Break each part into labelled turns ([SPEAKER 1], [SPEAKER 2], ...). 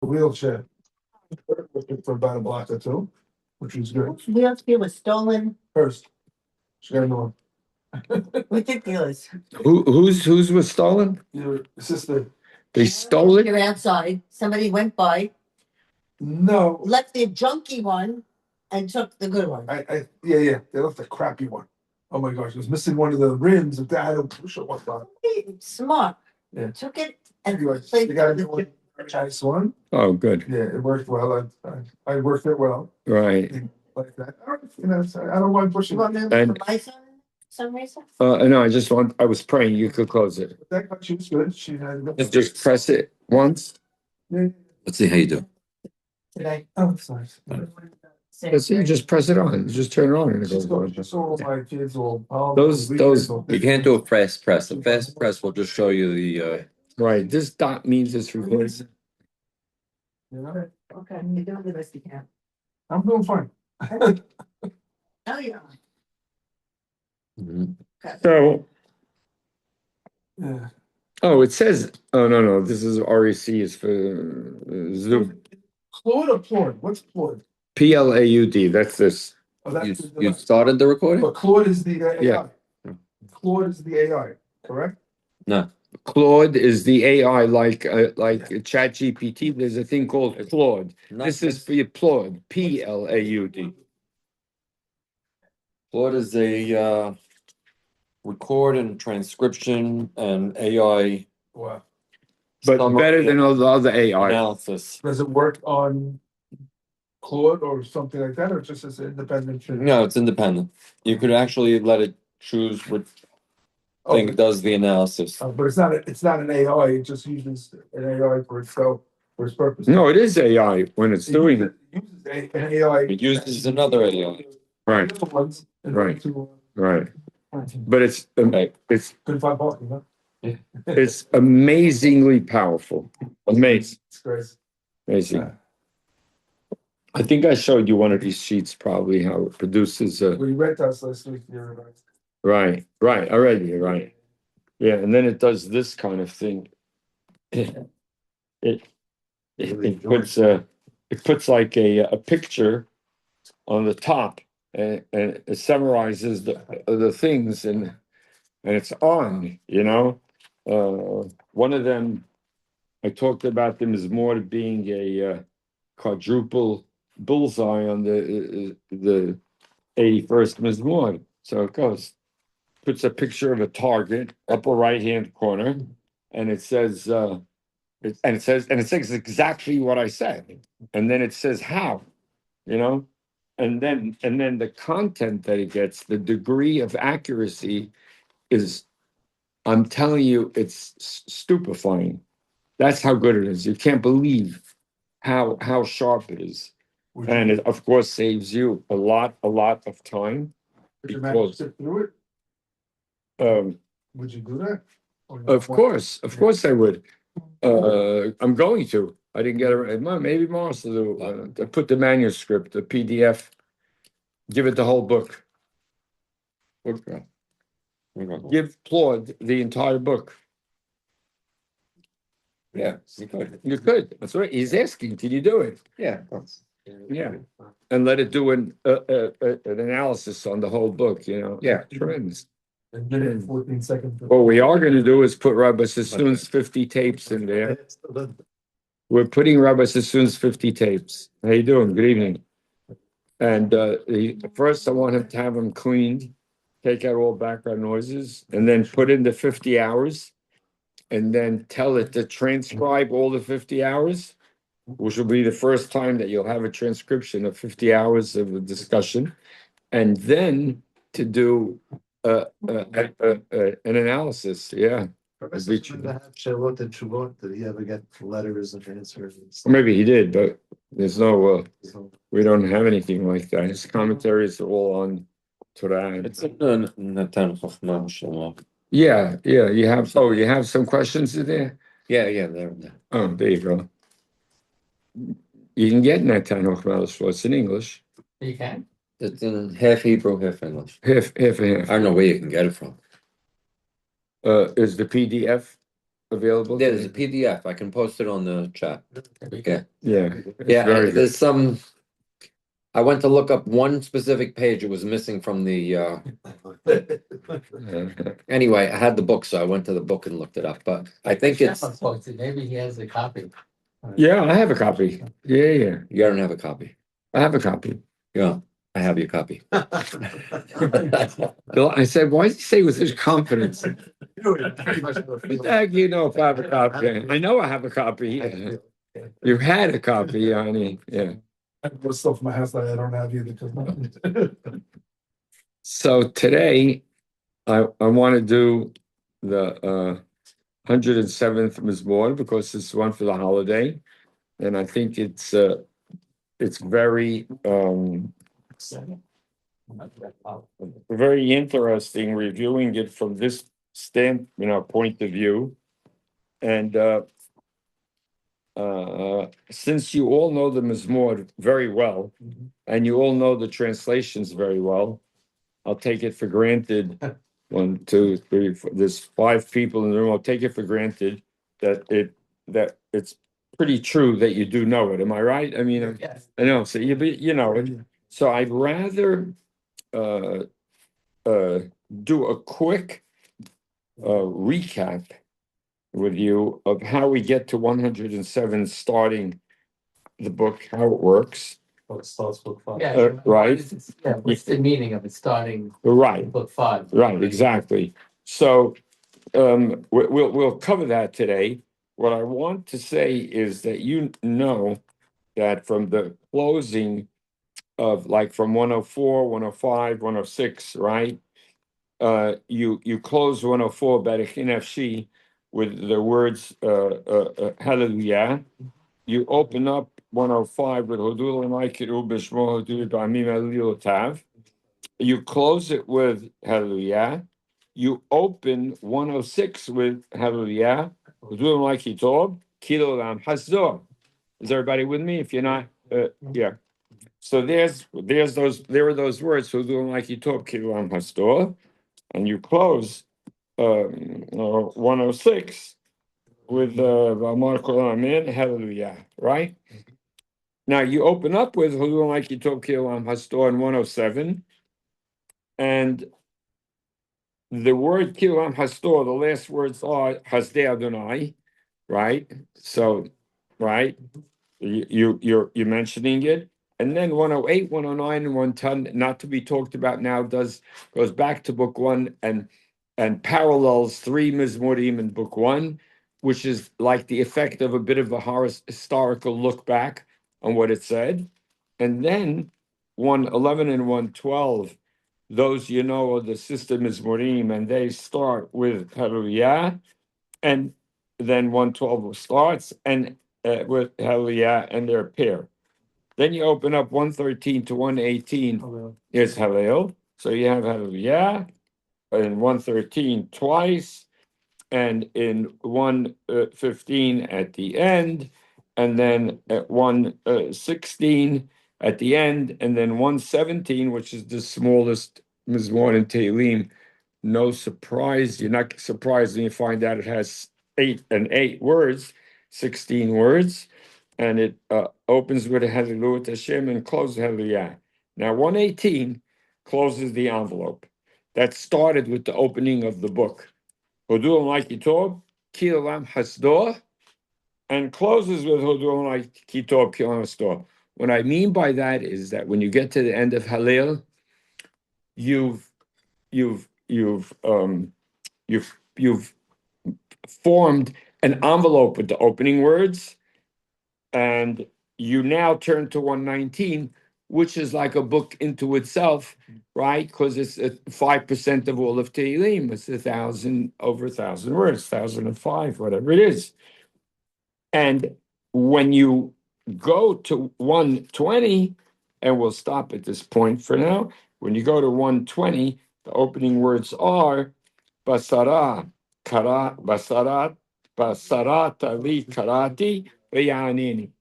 [SPEAKER 1] wheelchair. For about a block or two, which was good.
[SPEAKER 2] Wheelchair was stolen.
[SPEAKER 1] First, she got a new one.
[SPEAKER 2] Ridiculous.
[SPEAKER 3] Whose was stolen?
[SPEAKER 1] Your sister.
[SPEAKER 3] They stole it?
[SPEAKER 2] You're outside. Somebody went by,
[SPEAKER 1] No,
[SPEAKER 2] left their junky one, and took the good one.
[SPEAKER 1] yeah. They left a crappy one. Oh my gosh, it was missing one of the rims. If I don't push it, what's that?
[SPEAKER 2] Smart.
[SPEAKER 1] Yeah.
[SPEAKER 2] Took it and
[SPEAKER 1] Anyway,
[SPEAKER 2] played
[SPEAKER 1] they got a new one. Nice one.
[SPEAKER 3] Oh, good.
[SPEAKER 1] Yeah, it worked well. I worked it well.
[SPEAKER 3] Right.
[SPEAKER 1] Like that. I don't mind
[SPEAKER 2] You
[SPEAKER 1] pushing.
[SPEAKER 2] want me to
[SPEAKER 3] And-
[SPEAKER 2] put my son in some reason?
[SPEAKER 3] No, I was praying you could close it.
[SPEAKER 1] That got you good. She had.
[SPEAKER 3] Just press it once.
[SPEAKER 1] Yeah.
[SPEAKER 4] Let's see how you do.
[SPEAKER 2] Today.
[SPEAKER 1] Oh, it's nice.
[SPEAKER 3] That's it, you just press it on. You just turn it on and it goes on.
[SPEAKER 1] Just all my kids all.
[SPEAKER 3] Those-
[SPEAKER 4] You can't do a fast press. A fast press will just show you the,
[SPEAKER 3] Right, this dot means it's recording.
[SPEAKER 1] You know,
[SPEAKER 2] Okay, you're doing the best you can.
[SPEAKER 1] I'm doing fine.
[SPEAKER 2] Oh, yeah.
[SPEAKER 3] So,
[SPEAKER 1] Yeah.
[SPEAKER 3] oh, it says, oh, no, this is REC is for Zoom.
[SPEAKER 1] Claude or Claude? What's Claude?
[SPEAKER 3] PLAUD, that's this.
[SPEAKER 1] Oh,
[SPEAKER 4] you,
[SPEAKER 1] that's
[SPEAKER 4] you started the recording?
[SPEAKER 1] But Claude is the AI.
[SPEAKER 3] Yeah.
[SPEAKER 1] Claude is the AI, correct?
[SPEAKER 4] No.
[SPEAKER 3] Claude is the AI like ChatGPT. There's a thing called Claude. This is for Claude, PLAUD.
[SPEAKER 4] Claude is a, record and transcription and AI
[SPEAKER 1] Wow.
[SPEAKER 3] But
[SPEAKER 4] summary
[SPEAKER 3] better than all the other AI.
[SPEAKER 4] analysis.
[SPEAKER 1] Does it work on Claude or something like that, or just as an independent?
[SPEAKER 4] No, it's independent. You could actually let it choose what
[SPEAKER 1] Oh,
[SPEAKER 4] thing does the analysis.
[SPEAKER 1] but it's not an AI. It just uses an AI for itself, for its purpose.
[SPEAKER 3] No, it is AI when it's doing it.
[SPEAKER 1] It uses an AI.
[SPEAKER 4] It uses another AI.
[SPEAKER 3] Right,
[SPEAKER 1] The other ones in
[SPEAKER 3] Right.
[SPEAKER 1] order to,
[SPEAKER 3] right. But it's
[SPEAKER 1] couldn't find parking, huh?
[SPEAKER 3] it's amazingly powerful. Amazing,
[SPEAKER 1] It's great.
[SPEAKER 3] amazing. I think I showed you one of these sheets, probably how it produces a.
[SPEAKER 1] We read us last week, you're right.
[SPEAKER 3] Right, already, right. Yeah, and then it does this kind of thing. It puts like a picture on the top and it summarizes the things and it's on, you know? One of them, I talked about them as more being a quadruple bullseye on the 81st Mizmor. So it goes, puts a picture of a target, upper right-hand corner, and it says, it says exactly what I said. And then it says how, you know? And then the content that it gets, the degree of accuracy is, I'm telling you, it's stupefying. That's how good it is. You can't believe how sharp it is. And it, of course, saves you a lot of time.
[SPEAKER 1] Did you manage to sit through it? Would you do that? Or not?
[SPEAKER 3] Of course I would. I'm going to. I didn't get it. Maybe Morris will do. Put the manuscript, the PDF. Give it the whole book. Give Claude the entire book.
[SPEAKER 4] Yeah, you could.
[SPEAKER 3] You could. That's right. He's asking, can you do it?
[SPEAKER 4] Yeah.
[SPEAKER 3] Yeah. And let it do an analysis on the whole book, you know?
[SPEAKER 4] Yeah.
[SPEAKER 3] Tremendous.
[SPEAKER 1] A minute and 14 seconds.
[SPEAKER 3] What we are gonna do is put Rabbi Sassoon's 50 tapes in there. We're putting Rabbi Sassoon's 50 tapes. How you doing? Good evening. And first I want him to have them cleaned, take out all background noises, and then put in the 50 hours. And then tell it to transcribe all the 50 hours, which will be the first time that you'll have a transcription of 50 hours of a discussion. And then to do an analysis, yeah.
[SPEAKER 5] Did he ever get letters and answers? And
[SPEAKER 3] Or
[SPEAKER 5] stuff?
[SPEAKER 3] maybe he did, but there's no, we don't have anything like that. His commentaries are all on Torah.
[SPEAKER 4] It's in Natan Chochmah Shalom.
[SPEAKER 3] Yeah, you have some questions in there?
[SPEAKER 4] Yeah, there.
[SPEAKER 3] Oh, there you go. You can get Natan Chochmah, it's in English.
[SPEAKER 2] You can?
[SPEAKER 4] It's in half Hebrew, half English.
[SPEAKER 3] Half and
[SPEAKER 4] I
[SPEAKER 3] half.
[SPEAKER 4] don't know where you can get it from.
[SPEAKER 3] Is the PDF? available?
[SPEAKER 4] There's a PDF. I can post it on the chat. Yeah.
[SPEAKER 3] Yeah. it's
[SPEAKER 4] Yeah,
[SPEAKER 3] very good.
[SPEAKER 4] there's some. I went to look up one specific page. It was missing from the. Anyway, I had the book, so I went to the book and looked it up. But I think it's.
[SPEAKER 5] Maybe he has a copy.
[SPEAKER 3] Yeah, I have a copy. Yeah.
[SPEAKER 4] You don't have a copy.
[SPEAKER 3] I have a copy.
[SPEAKER 4] Yeah, I have your copy.
[SPEAKER 3] Bill, I said, why does he say with such confidence? What the heck you know if I have a copy? I know I have a copy. You had a copy, honey. Yeah.
[SPEAKER 1] I have more stuff in my house that I don't have either. 'Cause
[SPEAKER 3] So today, I want to do the 107th Mizmor because it's one for the holiday, and I think it's very very interesting reviewing it from this point of view, and since you all know the Mizmor very well, and you all know the translations very well, I'll take it for granted. 1, 2, 3, 4, there's 5 people in the room. I'll take it for granted that it's pretty true that you do know it. Am I right? I mean,
[SPEAKER 2] Yes.
[SPEAKER 3] I know. So you know it. So I'd rather do a quick recap with you of how we get to 107, starting the book, how it works.
[SPEAKER 5] Oh, it starts book 5.
[SPEAKER 3] Right.
[SPEAKER 6] Yeah, what's the meaning of it starting
[SPEAKER 3] Right.
[SPEAKER 6] book 5?
[SPEAKER 3] Right, exactly. So we'll cover that today. What I want to say is that you know that from the closing of like from 104, 105, 106, right? You close 104 Berechei Nafshi with the words hallelujah. You open up 105 with Hodul L'Mai Kiru B'Shmo Hodul B'Amim Elilotav. You close it with hallelujah. You open 106 with hallelujah. Hodul L'Mai Kitov Kilo Lam Hasdor. Is everybody with me? If you're not, yeah. So there are those words. Hodul L'Mai Kitov Kilo Lam Hasdor, and you close 106 with V'amar Kol Amen, hallelujah, right? Now you open up with Hodul L'Mai Kitov Kilo Lam Hasdor in 107, and the word Kilam Hastor, the last words are Hasdei Adonai, right? So, right, you're mentioning it, and then 108, 109, and 110, not to be talked about now, goes back to book 1 and parallels 3 Mizmorim in book 1, which is like the effect of a bit of a historical look back on what it said, and then 111 and 112. Those are the system is Morim, and they start with Hallelujah, and then 112 starts and with Hallelujah, and they're a pair. Then you open up 113 to 118 is Hallel, so you have Hallelujah in 113 twice, and in 115 at the end, and then at 116 at the end, and then 117, which is the smallest Mizmor in Tehillim. No surprise, you're not surprised when you find out it has 8 words, 16 words, and it opens with a Hallelujah to Hashem and closes Hallelujah. Now 118 closes the envelope. That started with the opening of the book. Hodul L'Mai Kitov Kilo Lam Hasdor, and closes with Hodul L'Mai Kitov Kilo Lam Hasdor. What I mean by that is that when you get to the end of Hallel, you've formed an envelope with the opening words, and you now turn to 119, which is like a book into itself, right? Because it's 5% of all of Tehillim. It's over 1,000 words, 1,005, whatever it is. And when you go to 120, and we'll stop at this point for now. When you go to 120, the opening words are Basara, Kara, Basarat, Basarat Ali Karati, Veyanini.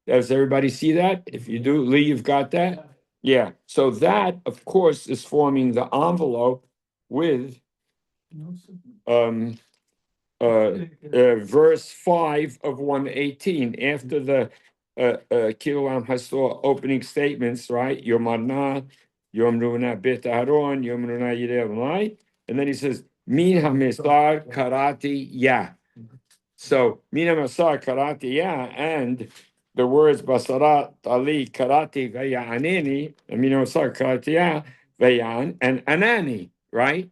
[SPEAKER 3] Does everybody see that? If you do, Lee, you've got that? Yeah. So that, of course, is forming the envelope with verse 5 of 118, after the Kilam Hasor opening statements, right? Yom Arna, Yom Runa Bet Aaron, Yom Runa Yireh, and then he says, Min HaMesar Karati Ya. So, Min HaMesar Karati Ya, and the words Basarat Ali Karati Vayanini, and Min HaMesar Karati Ya, Vayan, and Anani, right?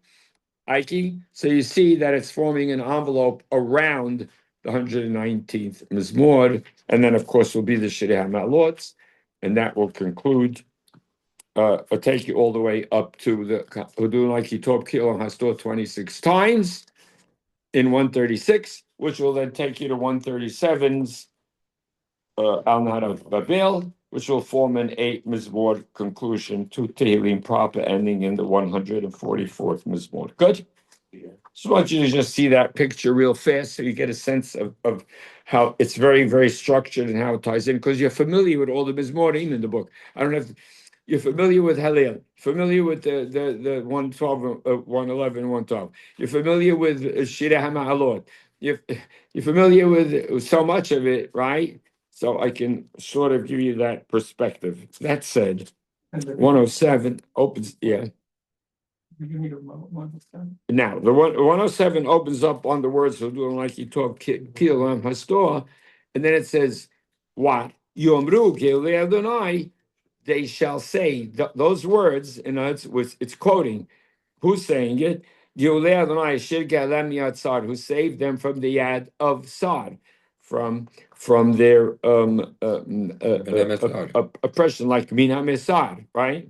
[SPEAKER 3] Ike, so you see that it's forming an envelope around the 119th Mizmor, and then of course will be the Shirei HaMa'alot, and that will conclude, take you all the way up to the Hudun like Kitov Kilo Hastor 26 times in 136, which will then take you to 137's Al Nahar Babel, which will form an 8 Mizmor conclusion to Tehillim proper, ending in the 144th Mizmor. Good? Just want you to just see that picture real fast so you get a sense of how it's very, very structured and how it ties in, because you're familiar with all the Mizmorim in the book. I don't have to, you're familiar with Halil, familiar with the 112, 111, 112. You're familiar with Shirei HaMa'alot. You're familiar with so much of it, right? So I can sort of give you that perspective. That said, 107 opens, yeah. Now, the 107 opens up on the words of doing like you talk Kilam Hastor, and then it says, what? Yomru Gilei Adonai, they shall say those words, and it's quoting. Who's saying it? Gilei Adonai Shir Galem Yad Sar, who saved them from the yad of Sar, from their oppression, like Min HaMesar, right?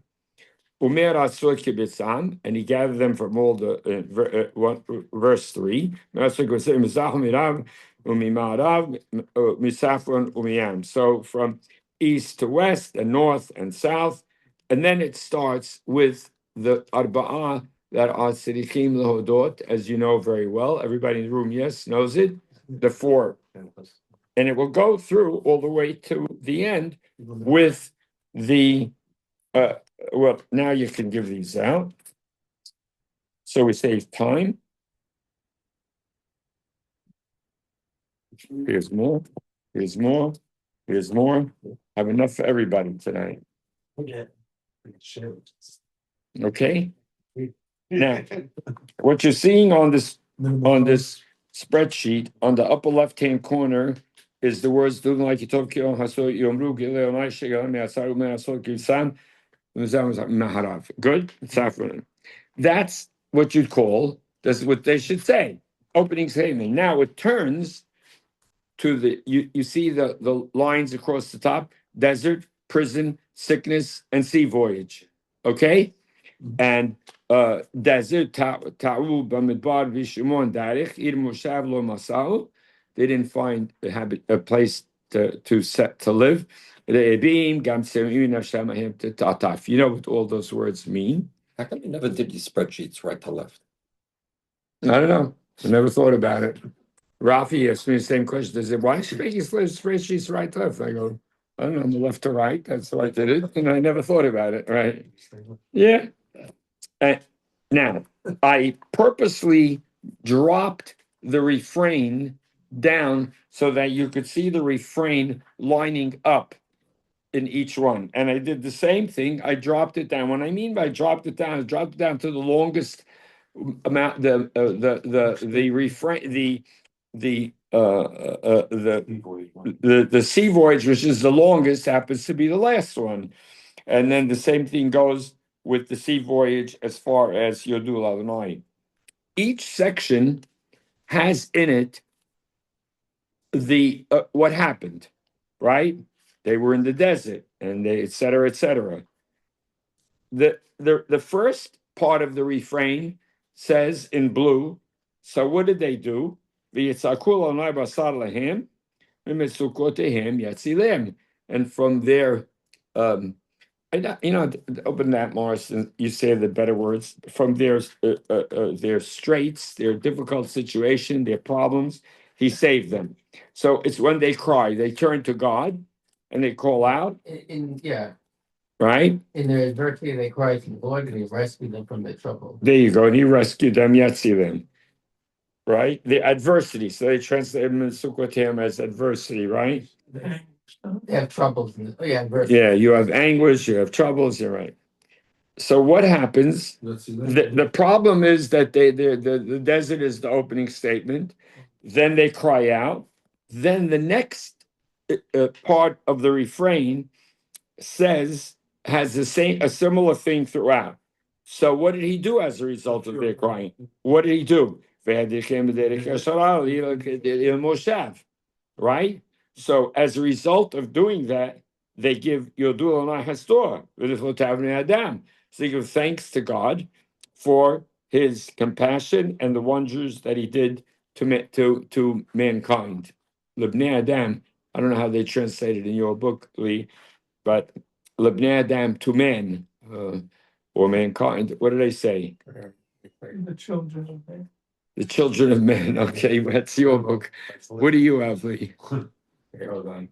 [SPEAKER 3] Umer Asur Kibitzam, and he gathered them from all the verse 3. So from east to west and north and south, and then it starts with the Arba'ah that are Tzadikim Lehodot, as you know very well. Everybody in the room, yes, knows it. The 4, and it will go through all the way to the end with the. Well, now you can give these out. So we save time. Here's more. Here's more. Here's more. I have enough for everybody tonight. Okay. Now, what you're seeing on this spreadsheet on the upper left-hand corner is the words "doing like you talk Good. That's what you'd call, that's what they should say. Opening statement. Now it turns to you see the lines across the top: desert, prison, sickness, and sea voyage. Okay? And desert ta'u b'midbar v'shimon darich ir moshav lo masau. They didn't find a place to live. You know what all those words mean?
[SPEAKER 4] How come you never did these spreadsheets right to left?
[SPEAKER 3] I don't know. I never thought about it. Rafi asked me the same question. They said, why should you make your spreadsheets right to left? I go, I don't know, the left to right. That's why I did it. And I never thought about it, right? Yeah. Now, I purposely dropped the refrain down so that you could see the refrain lining up in each one. And I did the same thing. I dropped it down. What I mean by dropped it down, I dropped it down to the longest amount, the refrain, the sea voyage, which is the longest, happens to be the last one. And then the same thing goes with the sea voyage as far as Yodul Adonai. Each section has in it the what happened, right? They were in the desert, and they, et cetera, et cetera. The first part of the refrain says in blue. So what did they do? And from there, open that, Morris, and you say the better words. From their straits, their difficult situation, their problems, he saved them. So it's when they cry, they turn to God and they call out. Right?
[SPEAKER 6] In their adversity, they cry to the Lord and he rescued them from their trouble.
[SPEAKER 3] There you go. And he rescued them, Yetzi them. right? The adversity. So they translate Mitsukotam as adversity, right?
[SPEAKER 6] They have troubles. Verse.
[SPEAKER 3] Yeah, you have anguish, you have troubles, you're right. So what happens? The problem is that the desert is the opening statement. Then they cry out. Then the next part of the refrain has a similar thing throughout. So what did he do as a result of their crying? What did he do? Right? So as a result of doing that, they give Yodul Hastor, Adam. So they give thanks to God for his compassion and the wonders that he did to mankind. Lebnei Adam. I don't know how they translate it in your book, Lee, but Lebnei Adam, to man, or mankind. What did I say?
[SPEAKER 1] The children of man.
[SPEAKER 3] The children of men. Okay, that's your book. What do you have, Lee?
[SPEAKER 6] Hold on.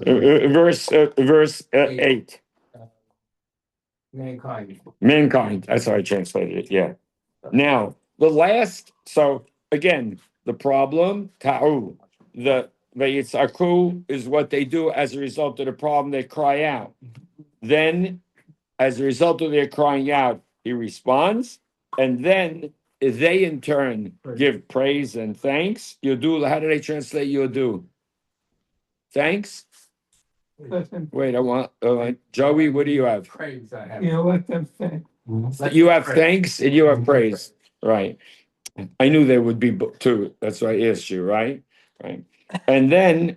[SPEAKER 3] Verse 8.
[SPEAKER 6] Mankind.
[SPEAKER 3] Mankind. That's how I translated it. Yeah. Now the last. So again, the problem. Ta'u. The Yitzhaku is what they do as a result of the problem. They cry out. Then, as a result of their crying out, he responds, and then they in turn give praise and thanks. Yodu. How do they translate Yodu? Thanks. Wait, I want Joey. What do you have?
[SPEAKER 6] Praise I have.
[SPEAKER 1] Let them think.
[SPEAKER 3] You have thanks and you have praise, right? I knew there would be two. That's why I asked you, right? Right. And then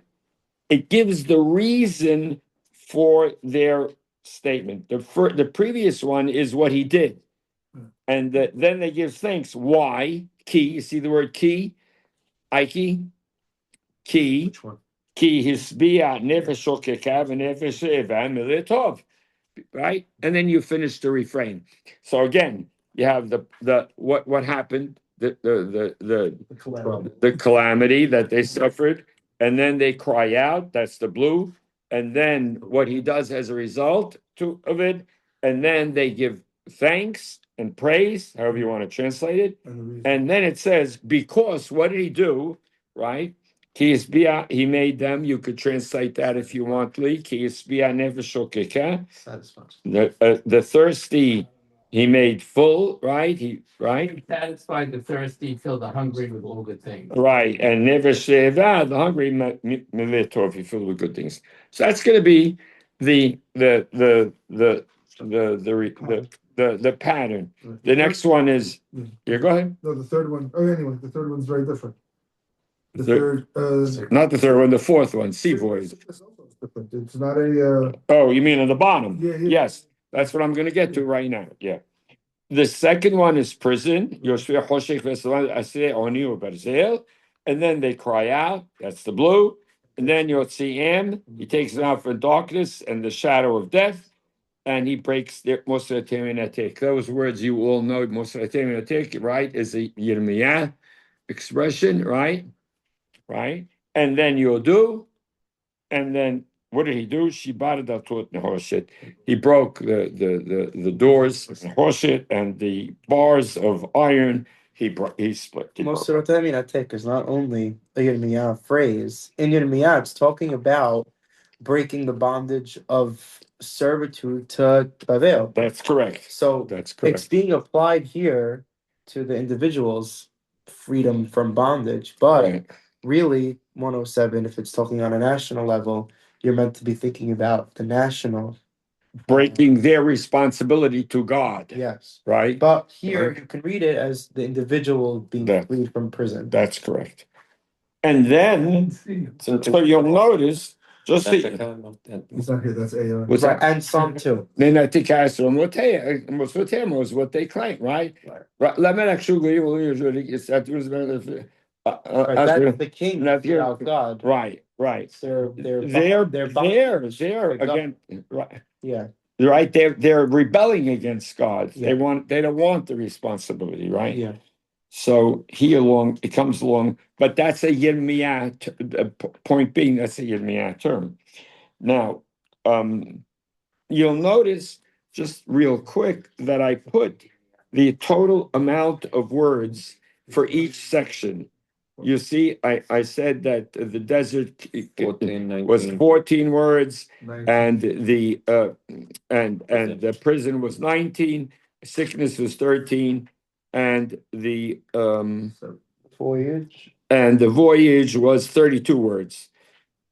[SPEAKER 3] it gives the reason for their statement. The previous one is what he did, and then they give thanks. Why? Key. You see the word key? Ike. Key.
[SPEAKER 5] Which one?
[SPEAKER 3] Ki hisbia nefesh shokekav nefesh eva militov, right? And then you finish the refrain. So again, you have the what happened, the calamity that they suffered, and then they cry out. That's the blue, and then what he does as a result of it, and then they give thanks and praise, however you want to translate it, and then it says because what did he do, right? He made them. You could translate that if you want, Lee.
[SPEAKER 5] Satisfaction.
[SPEAKER 3] The thirsty, he made full, right? He
[SPEAKER 6] Satisfied the thirsty, fill the hungry with all good things.
[SPEAKER 3] right, and never sheva the hungry militov. He filled with good things. So that's going to be the pattern. The next one is yeah. Go ahead.
[SPEAKER 1] No, the third one. Oh, anyway, the third one's very different. The
[SPEAKER 3] The-
[SPEAKER 1] third,
[SPEAKER 3] Not the third one. The fourth one, sea void.
[SPEAKER 1] It's not a,
[SPEAKER 3] Oh, you mean on the bottom?
[SPEAKER 1] yeah.
[SPEAKER 3] Yes, that's what I'm gonna get to right now, yeah. The second one is prison, Yoshua Choshech Ve'Salam Aseh Oni U'Barzel, and then they cry out, that's the blue, and then Yotzi'em, he takes them out from darkness and the shadow of death, and he breaks their Moshe Atek. Those words you all know, Moshe Atek, right, is a Yirmiyah expression, right? Right, and then Yodu, and then what did he do? He broke the doors, Hoshit, and the bars of iron. He split.
[SPEAKER 7] Moser Atek is not only a Yirmiyah phrase. In Yirmiyah, it's talking about breaking the bondage of servitude to Bavel.
[SPEAKER 3] That's correct.
[SPEAKER 7] So
[SPEAKER 3] That's correct.
[SPEAKER 7] it's being applied here to the individual's freedom from bondage, but
[SPEAKER 3] Right.
[SPEAKER 7] really 107, if it's talking on a national level, you're meant to be thinking about the national.
[SPEAKER 3] Breaking their responsibility to God.
[SPEAKER 7] Yes.
[SPEAKER 3] Right.
[SPEAKER 7] But here
[SPEAKER 3] Right.
[SPEAKER 7] you can read it as the individual being
[SPEAKER 3] That-
[SPEAKER 7] freed from prison.
[SPEAKER 3] That's correct. And then, so you'll notice, just see.
[SPEAKER 1] It's not here, that's a,
[SPEAKER 3] What's
[SPEAKER 7] Right,
[SPEAKER 3] that?
[SPEAKER 7] and Psalm 2.
[SPEAKER 3] Then I think I saw what is what they claim, right? Right. Let me actually usually it's that was
[SPEAKER 7] Right, that's the king
[SPEAKER 3] not here.
[SPEAKER 7] without God.
[SPEAKER 3] Right.
[SPEAKER 7] They're
[SPEAKER 3] They're again, right.
[SPEAKER 7] Yeah.
[SPEAKER 3] Right, they're rebelling against God.
[SPEAKER 7] Yeah.
[SPEAKER 3] They don't want the responsibility, right?
[SPEAKER 7] Yeah.
[SPEAKER 3] So it comes along, but that's a Yirmiyah, point being, that's a Yirmiyah term. Now, you'll notice just real quick that I put the total amount of words for each section. You see, I said that the desert
[SPEAKER 4] 14,
[SPEAKER 3] was
[SPEAKER 4] 19.
[SPEAKER 3] 14 words,
[SPEAKER 1] 19.
[SPEAKER 3] and the prison was 19, sickness was 13, and the
[SPEAKER 7] Voyage.
[SPEAKER 3] and the voyage was 32 words.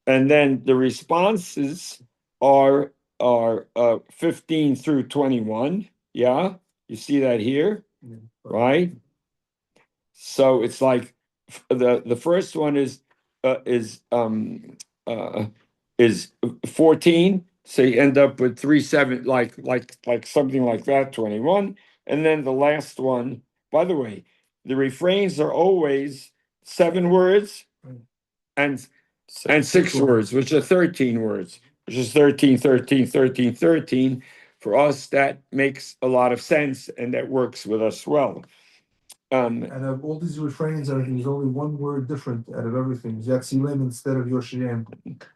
[SPEAKER 3] And then the responses are 15 through 21. Yeah, you see that here, right? So it's like the first one is 14. So you end up with 3 7, like something like that, 21. And then the last one, by the way, the refrains are always 7 words and 6 words, which are 13 words, which is 13, 13, 13, 13. For us, that makes a lot of sense, and that works with us well.
[SPEAKER 1] And of all these refrains, there's only one word different out of everything. Yatzilim instead of Yoshiyam.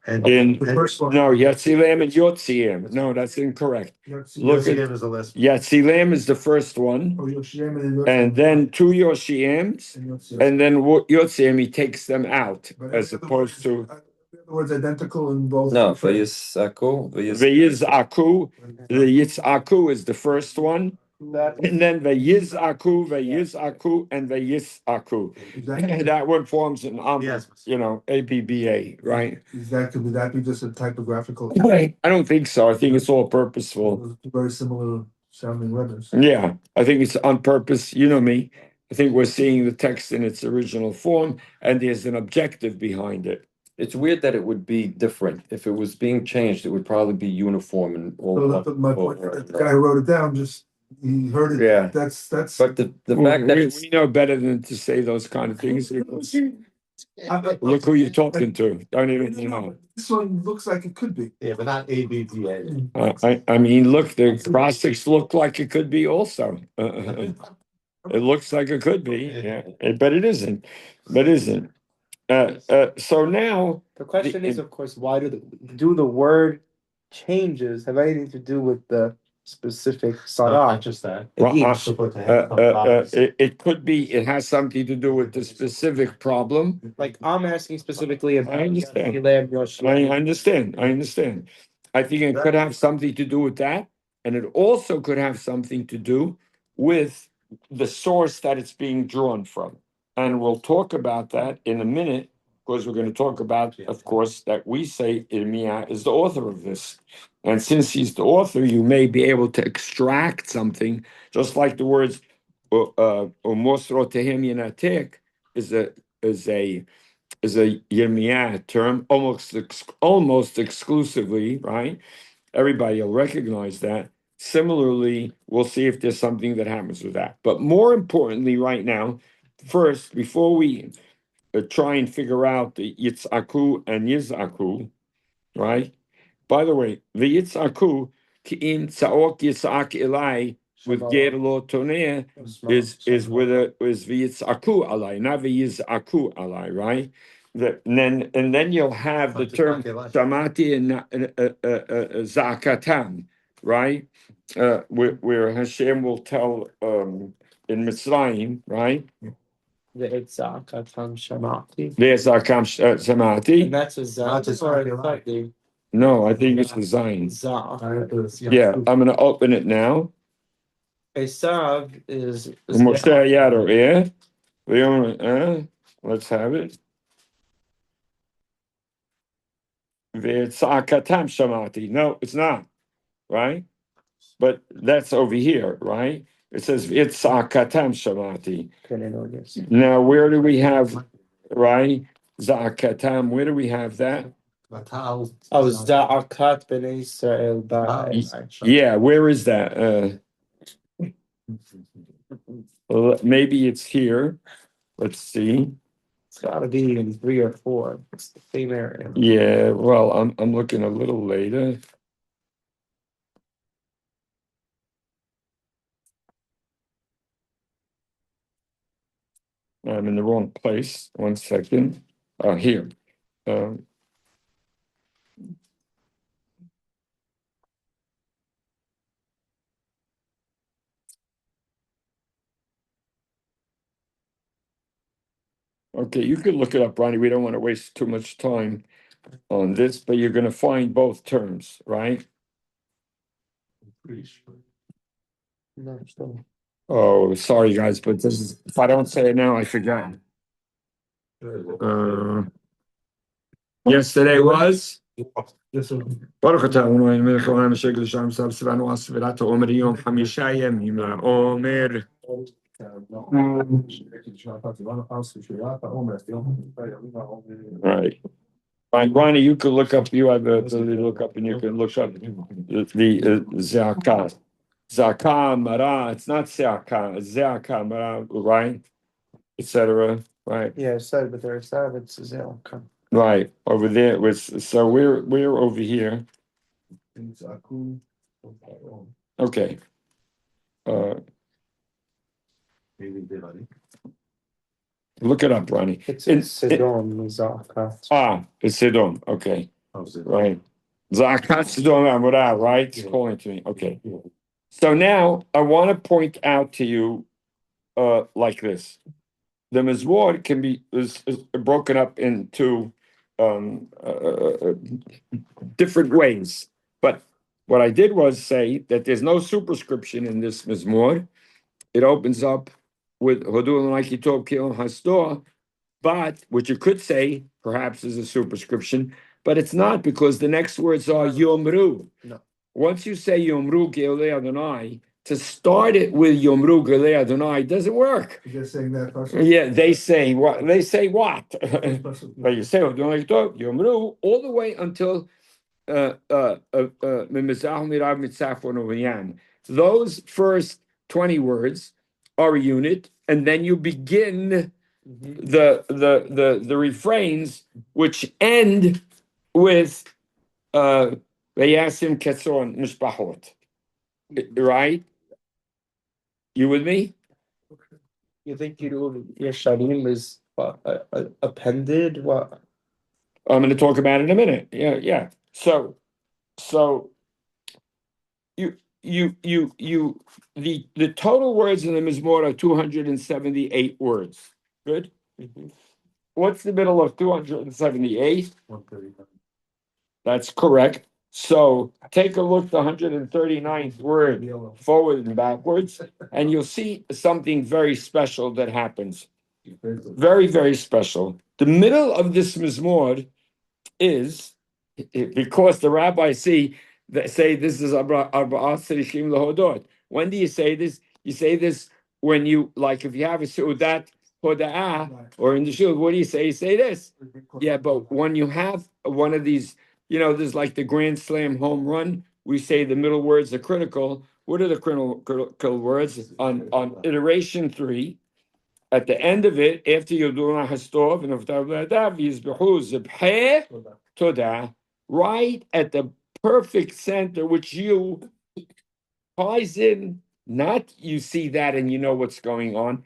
[SPEAKER 5] And
[SPEAKER 3] In
[SPEAKER 1] The first one.
[SPEAKER 3] no, Yatzilam and Yotziyam. No, that's incorrect. Look at-
[SPEAKER 5] Yoshiyam is the last one.
[SPEAKER 3] Yatzilam is the first one,
[SPEAKER 1] Oh, Yoshiyam and
[SPEAKER 3] and then 2 Yoshiyams, and then Yotziyam, he takes them out, as opposed to
[SPEAKER 1] The words identical in both.
[SPEAKER 4] No,
[SPEAKER 1] refrains.
[SPEAKER 4] Vayisaku,
[SPEAKER 3] V'yiz'aku. The Yitz'aku is the first one, and then V'yiz'aku, V'yiz'aku, and V'yiz'aku.
[SPEAKER 1] Exactly.
[SPEAKER 3] That one forms an
[SPEAKER 5] Yes.
[SPEAKER 3] ABBA, right?
[SPEAKER 1] Could that be just a typographical?
[SPEAKER 3] I don't think so. I think it's all purposeful.
[SPEAKER 1] Those two very similar sounding letters.
[SPEAKER 3] Yeah, I think it's on purpose. You know me. I think we're seeing the text in its original form, and there's an objective behind it.
[SPEAKER 4] It's weird that it would be different. If it was being changed, it would probably be uniform and all.
[SPEAKER 1] So my point, the guy who wrote it down he heard it.
[SPEAKER 3] Yeah.
[SPEAKER 1] That's.
[SPEAKER 4] But the fact that
[SPEAKER 3] we know better than to say those kind of things. Look who you're talking to. Don't even know.
[SPEAKER 1] This one looks like it could be.
[SPEAKER 5] Yeah, but not ABDA.
[SPEAKER 3] I mean, look, the acrostics look like it could be also. It looks like it could be, yeah, but it isn't. But it isn't. So now
[SPEAKER 7] The question is, of course, why do the word changes have anything to do with the specific
[SPEAKER 5] Not
[SPEAKER 7] sarah?
[SPEAKER 5] just that.
[SPEAKER 3] Well, it could be, it has something to do with the specific problem.
[SPEAKER 7] Like I'm asking specifically about.
[SPEAKER 3] I understand.
[SPEAKER 7] Yatzilam, Yoshiyam.
[SPEAKER 3] I understand. I think it could have something to do with that, and it also could have something to do with the source that it's being drawn from. And we'll talk about that in a minute, because we're going to talk about, of course, that we say Irmiyah is the author of this. And since he's the author, you may be able to extract something, just like the words Mosro Tehem Yinatek is a Yirmiyah term, almost exclusively, right? Everybody will recognize that. Similarly, we'll see if there's something that happens with that. But more importantly, right now, first, before we try and figure out the Yitz'aku and Yiz'aku, right? By the way, the Yitz'aku, Ki'im Tza'ok Yitz'ak Elai, with Ger Lo Toneh, is with Yitz'aku Alai, not Yitz'aku Alai, right? And then you'll have the term Shamati and Zakatam, right? Where Hashem will tell in Mitzrayim, right?
[SPEAKER 7] The Itzak Atam Shamati.
[SPEAKER 3] There's Zakam
[SPEAKER 7] And
[SPEAKER 3] Samati.
[SPEAKER 7] that's a
[SPEAKER 5] just
[SPEAKER 7] Zah or a
[SPEAKER 5] Zakilai.
[SPEAKER 7] Tzadi?
[SPEAKER 3] No, I think it's a Zion.
[SPEAKER 7] Zah.
[SPEAKER 3] Yeah, I'm gonna open it now.
[SPEAKER 7] Esav is.
[SPEAKER 3] Moshe Yaro, yeah? Let's have it. V'etzakatam Shamati. No, it's not, right? But that's over here, right? It says V'etzakatam Shamati. Now, where do we have, right? Zakatam, where do we have that?
[SPEAKER 7] Oh, Za'akat B'nai Israel Ba'ai.
[SPEAKER 3] Yeah, where is that? Well, maybe it's here. Let's see.
[SPEAKER 7] It's gotta be in 3 or 4. It's the same area.
[SPEAKER 3] Yeah, well, I'm looking a little later. I'm in the wrong place. 1 second. Here. Okay, you could look it up, Ronnie. We don't want to waste too much time on this, but you're gonna find both terms, right?
[SPEAKER 7] No, still.
[SPEAKER 3] Oh, sorry, guys, but this is, if I don't say it now, I forget. Yesterday was
[SPEAKER 1] Yes, sir.
[SPEAKER 3] ברוך אתה אדוני מלך העולם אשר קדושם סב סבנו הסבירת העומר יום 5 ימים לעומר. Right. Right, Ronnie, you could look up, you have the ability to look up and you can look up the Zakah. Zakah, Mara, it's not Zakah, it's Zakah, Mara, right? Et cetera, right?
[SPEAKER 7] Yeah, said, but there said it's zero.
[SPEAKER 3] Right, over there it was, so we're over here, okay. Look it up, Ronnie.
[SPEAKER 7] It's
[SPEAKER 3] In-
[SPEAKER 7] Sidon Mizaka.
[SPEAKER 3] It's Sidon, okay, right. Zakat Sidon Amorah, right? It's calling to me, okay. So now I want to point out to you, like this. The Mizmor can be, is broken up into, different ways. But what I did was say that there's no superscription in this Mizmor. It opens up with Hodul Laiki Tov Kilon Hastor, but which you could say perhaps is a superscription, but it's not because the next words are Yomru.
[SPEAKER 7] No.
[SPEAKER 3] Once you say Yomru Geolei Adonai, to start it with Yomru Geolei Adonai doesn't work.
[SPEAKER 1] You're saying that.
[SPEAKER 3] Yeah, they say what? They say what? But you say Hodul Laiki Tov Yomru all the way until those first 20 words are a unit, and then you begin the refrains which end with Vayasim Ketson Mishpachot. Right? You with me?
[SPEAKER 7] You think Yesharim is what, appended? What?
[SPEAKER 3] I'm going to talk about it in a minute. Yeah. So the total words in the Mizmor are 278 words. Good. What's the middle of 278?
[SPEAKER 1] 139.
[SPEAKER 3] That's correct. So take a look, the 139th word forward and backwards, and you'll see something very special that happens. Very, very special. The middle of this Mizmor is, because the rabbis say this is Arba'at Tzarechim Lahodot. When do you say this? You say this when you, like, if you have a Seudat Hoda'ah, or in the shul, what do you say? You say this. Yeah, but when you have one of these, there's like the Grand Slam home run, we say the middle words are critical. What are the critical words? On iteration 3, at the end of it, after Yoduna Hastov and Avtav Yizbehu Zebhe Todah, right at the perfect center, which you ties in, not you see that and you know what's going on.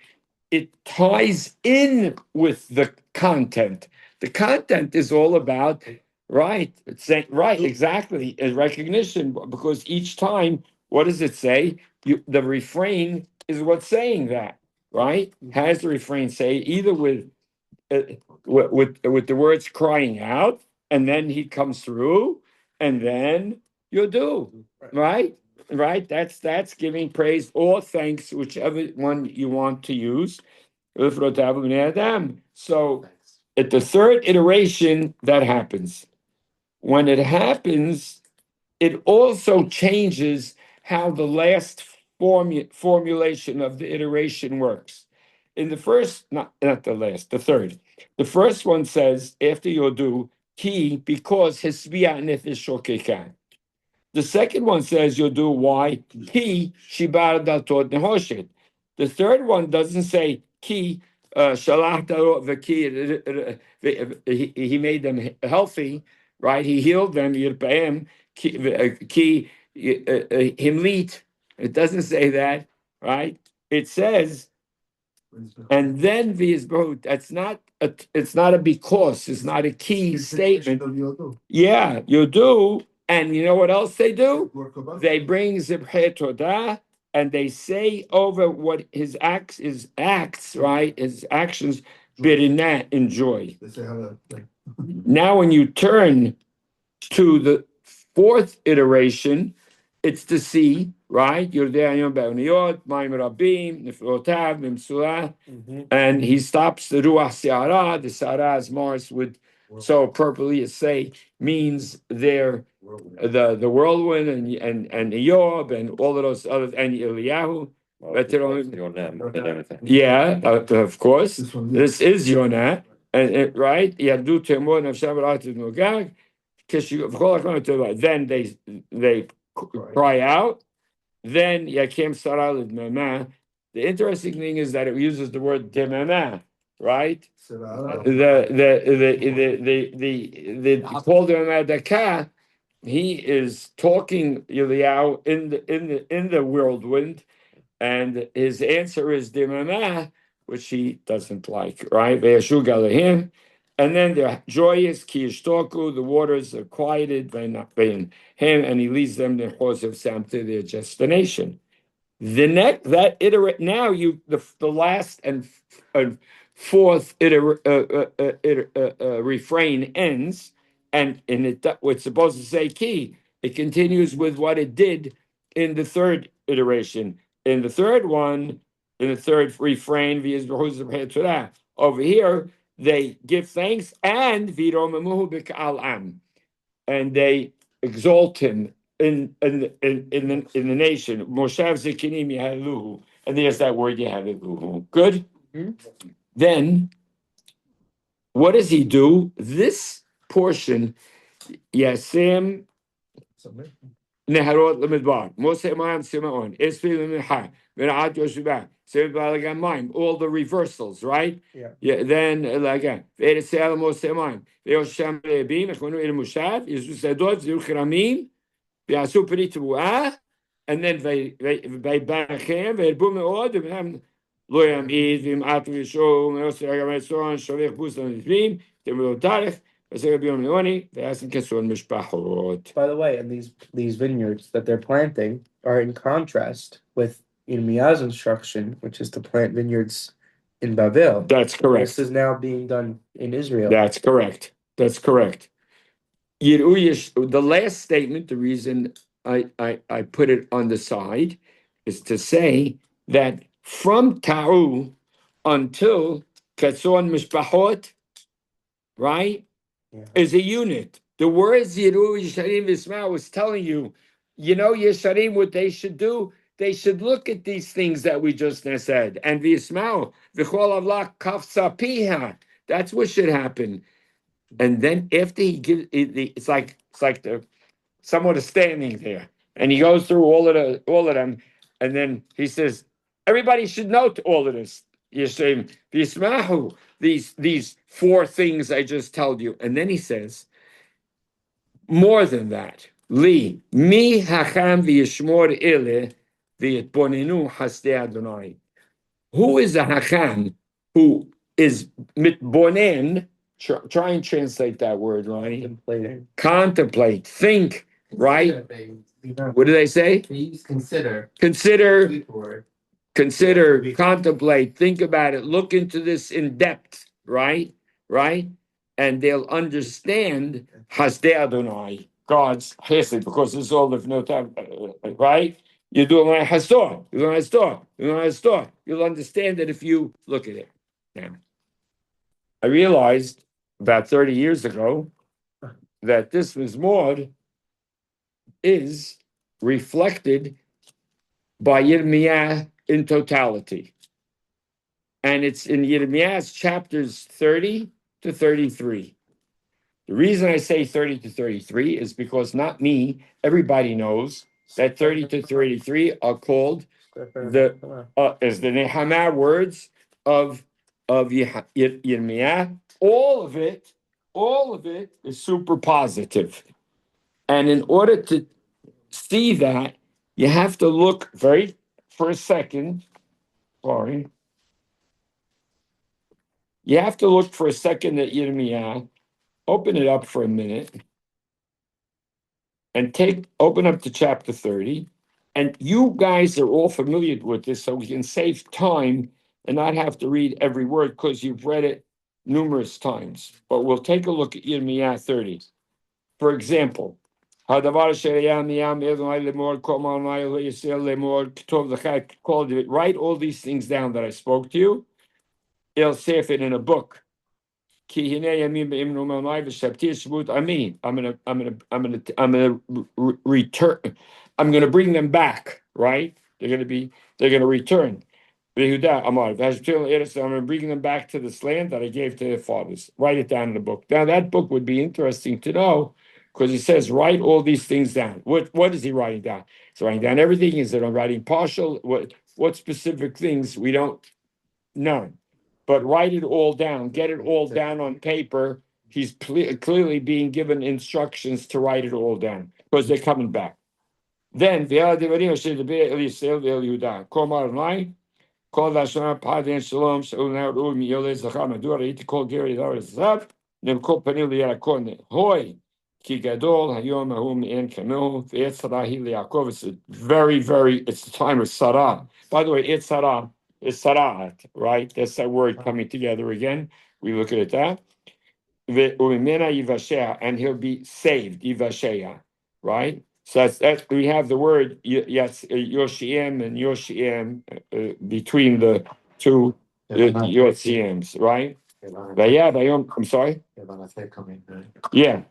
[SPEAKER 3] It ties in with the content. The content is all about, right, it's saying, right, exactly, a recognition, because each time, what does it say? The refrain is what's saying that, right? Has the refrain say either with the words crying out, and then he comes through, and then you do, right? Right? That's giving praise or thanks, whichever one you want to use. So at the third iteration, that happens. When it happens, it also changes how the last formulation of the iteration works. In the first, not the last, the third. The first one says, after Yodu, ki, because hisbiya nefesh shokekan. The second one says you'll do why ki shibar daltot nehoshet. The third one doesn't say ki shalach darot v'ki he made them healthy, right? He healed them yirpaim ki himlit. It doesn't say that, right? It says, and then v'yizbehut. That's not it's not a because. It's not a key statement. Yeah, you do. And you know what else they do? They bring Zibhei Todah and they say over what his acts, right? His actions, Birinah, enjoy.
[SPEAKER 1] They say how to, like,
[SPEAKER 3] Now, when you turn to the fourth iteration, it's the sea, right? Yodea Be'uniyot, Maim Rabim, Niflotav, Mimsulah, and he stops the Ruach Se'ara. The Se'ara, as Morris would so appropriately say, means there the whirlwind and Eob and all of those other and Eliyahu. Yeah, of course.
[SPEAKER 1] this one.
[SPEAKER 3] This is Yonah, and right? Yadu Temor Nafshav Rativ Nogag. Then they cry out. Then Yakim Saral Mama. The interesting thing is that it uses the word Demama, right? The Paul Daka, he is talking Eliyahu in the whirlwind, and his answer is Demama, which he doesn't like, right? Ve'yashu galehim. And then they're joyous, Kiyishtoku, the waters are quieted, him, and he leads them to Joseph Sam to their destination. The next that iterate now the last and fourth refrain ends, and it's supposed to say key. It continues with what it did in the third iteration. In the third one, in the third refrain, over here, they give thanks and and they exalt him in the nation. Moshav Zikinim Yahaluhu. And there's that word Yahaluhu. Good?
[SPEAKER 7] Mm-hmm.
[SPEAKER 3] Then what does he do? This portion, Yasem Neharot Lemidbar, Mose Mayam Simeon, Esfi Lemihah, Mira'at Yoshua, Seb Balagan Maim, all the reversals, right?
[SPEAKER 7] Yeah.
[SPEAKER 3] Then again, Ve'eresel Mose Mayim, Ve'osham Le'ebim, Echonu El Mushav, Yesu Sedot, Zil Chiramim, Ve'asu Peri Tebuah, and then Ve'barachem, Ve'erbu Me'od, Ve'em Lo Yamid, Ve'im'at V'yisho, Me'os Ragameson, Sholech Busan Nizvim, Temulo Tarech, By
[SPEAKER 7] the way, and these vineyards that they're planting are in contrast with Yirmiyahu's instruction, which is to plant vineyards in Babel.
[SPEAKER 3] That's correct.
[SPEAKER 7] This is now being done in Israel.
[SPEAKER 3] That's correct. That's correct. The last statement, the reason I put it on the side, is to say that from Ta'u until Ketzon Mishpachot, right?
[SPEAKER 7] Yeah.
[SPEAKER 3] Is a unit. The words Yiru Yisharim V'Yisma'u was telling you, Yisharim, what they should do, they should look at these things that we just said. And V'Yisma'u, V'chol Avlach Kafsa Piha. That's what should happen. And then after he gives, it's like someone is standing there, and he goes through all of them, and then he says, everybody should note all of this. Yisharim V'Yisma'u. These four things I just told you. And then he says, more than that. Li, mi hacham v'yishmor ele v'yitbonenu hasdei Adonai. Who is a hacham who is mitbonen? Try and translate that word, Ronnie. Contemplate, think, right? What do they say?
[SPEAKER 6] Consider.
[SPEAKER 3] Consider, contemplate, think about it, look into this in depth, right? And they'll understand Hasdei Adonai, God's chesed, because it's all of no time, right? You do my hastor, you'll understand it if you look at it. Now, I realized about 30 years ago that this Mizmor is reflected by Yirmiyah in totality. And it's in Yirmiyah's chapters 30 to 33. The reason I say 30 to 33 is because not me, everybody knows that 30 to 33 are called as the Nehemiah words of Yirmiyah. All of it is super positive. And in order to see that, you have to look for a second. Sorry. You have to look for a second at Yirmiyah. Open it up for a minute. And open up to chapter 30. And you guys are all familiar with this, so we can save time and not have to read every word because you've read it numerous times, but we'll take a look at Yirmiyah 30. For example, write all these things down that I spoke to you. It'll say if it in a book. I'm gonna return. I'm gonna bring them back, right? They're gonna return. I'm gonna bring them back to this land that I gave to their fathers. Write it down in the book. Now that book would be interesting to know because he says write all these things down. What is he writing down? He's writing down everything. Is it writing partial? What specific things we don't know? But write it all down. Get it all down on paper. He's clearly being given instructions to write it all down because they're coming back. Then the other Call Hashem Padin Shalom Shaul Umi Yoles Zacham Adura Iti Kol Geri Laris Zav Nem Kol Panil Yaakon Hoy Ki Gadol Hayom Ahum En Kamil Ve'et Sarah Hili Yaakov. It's it's the time of Sarah. By the way, it's Sarah is Sarat, right? That's that word coming together again. We look at that. Ve'umimena Yivashea, and he'll be saved. Yivashea, right? So that's we have the word Yoshiem and Yoshiem between the two Yoshiems, right? I'm sorry. Yeah.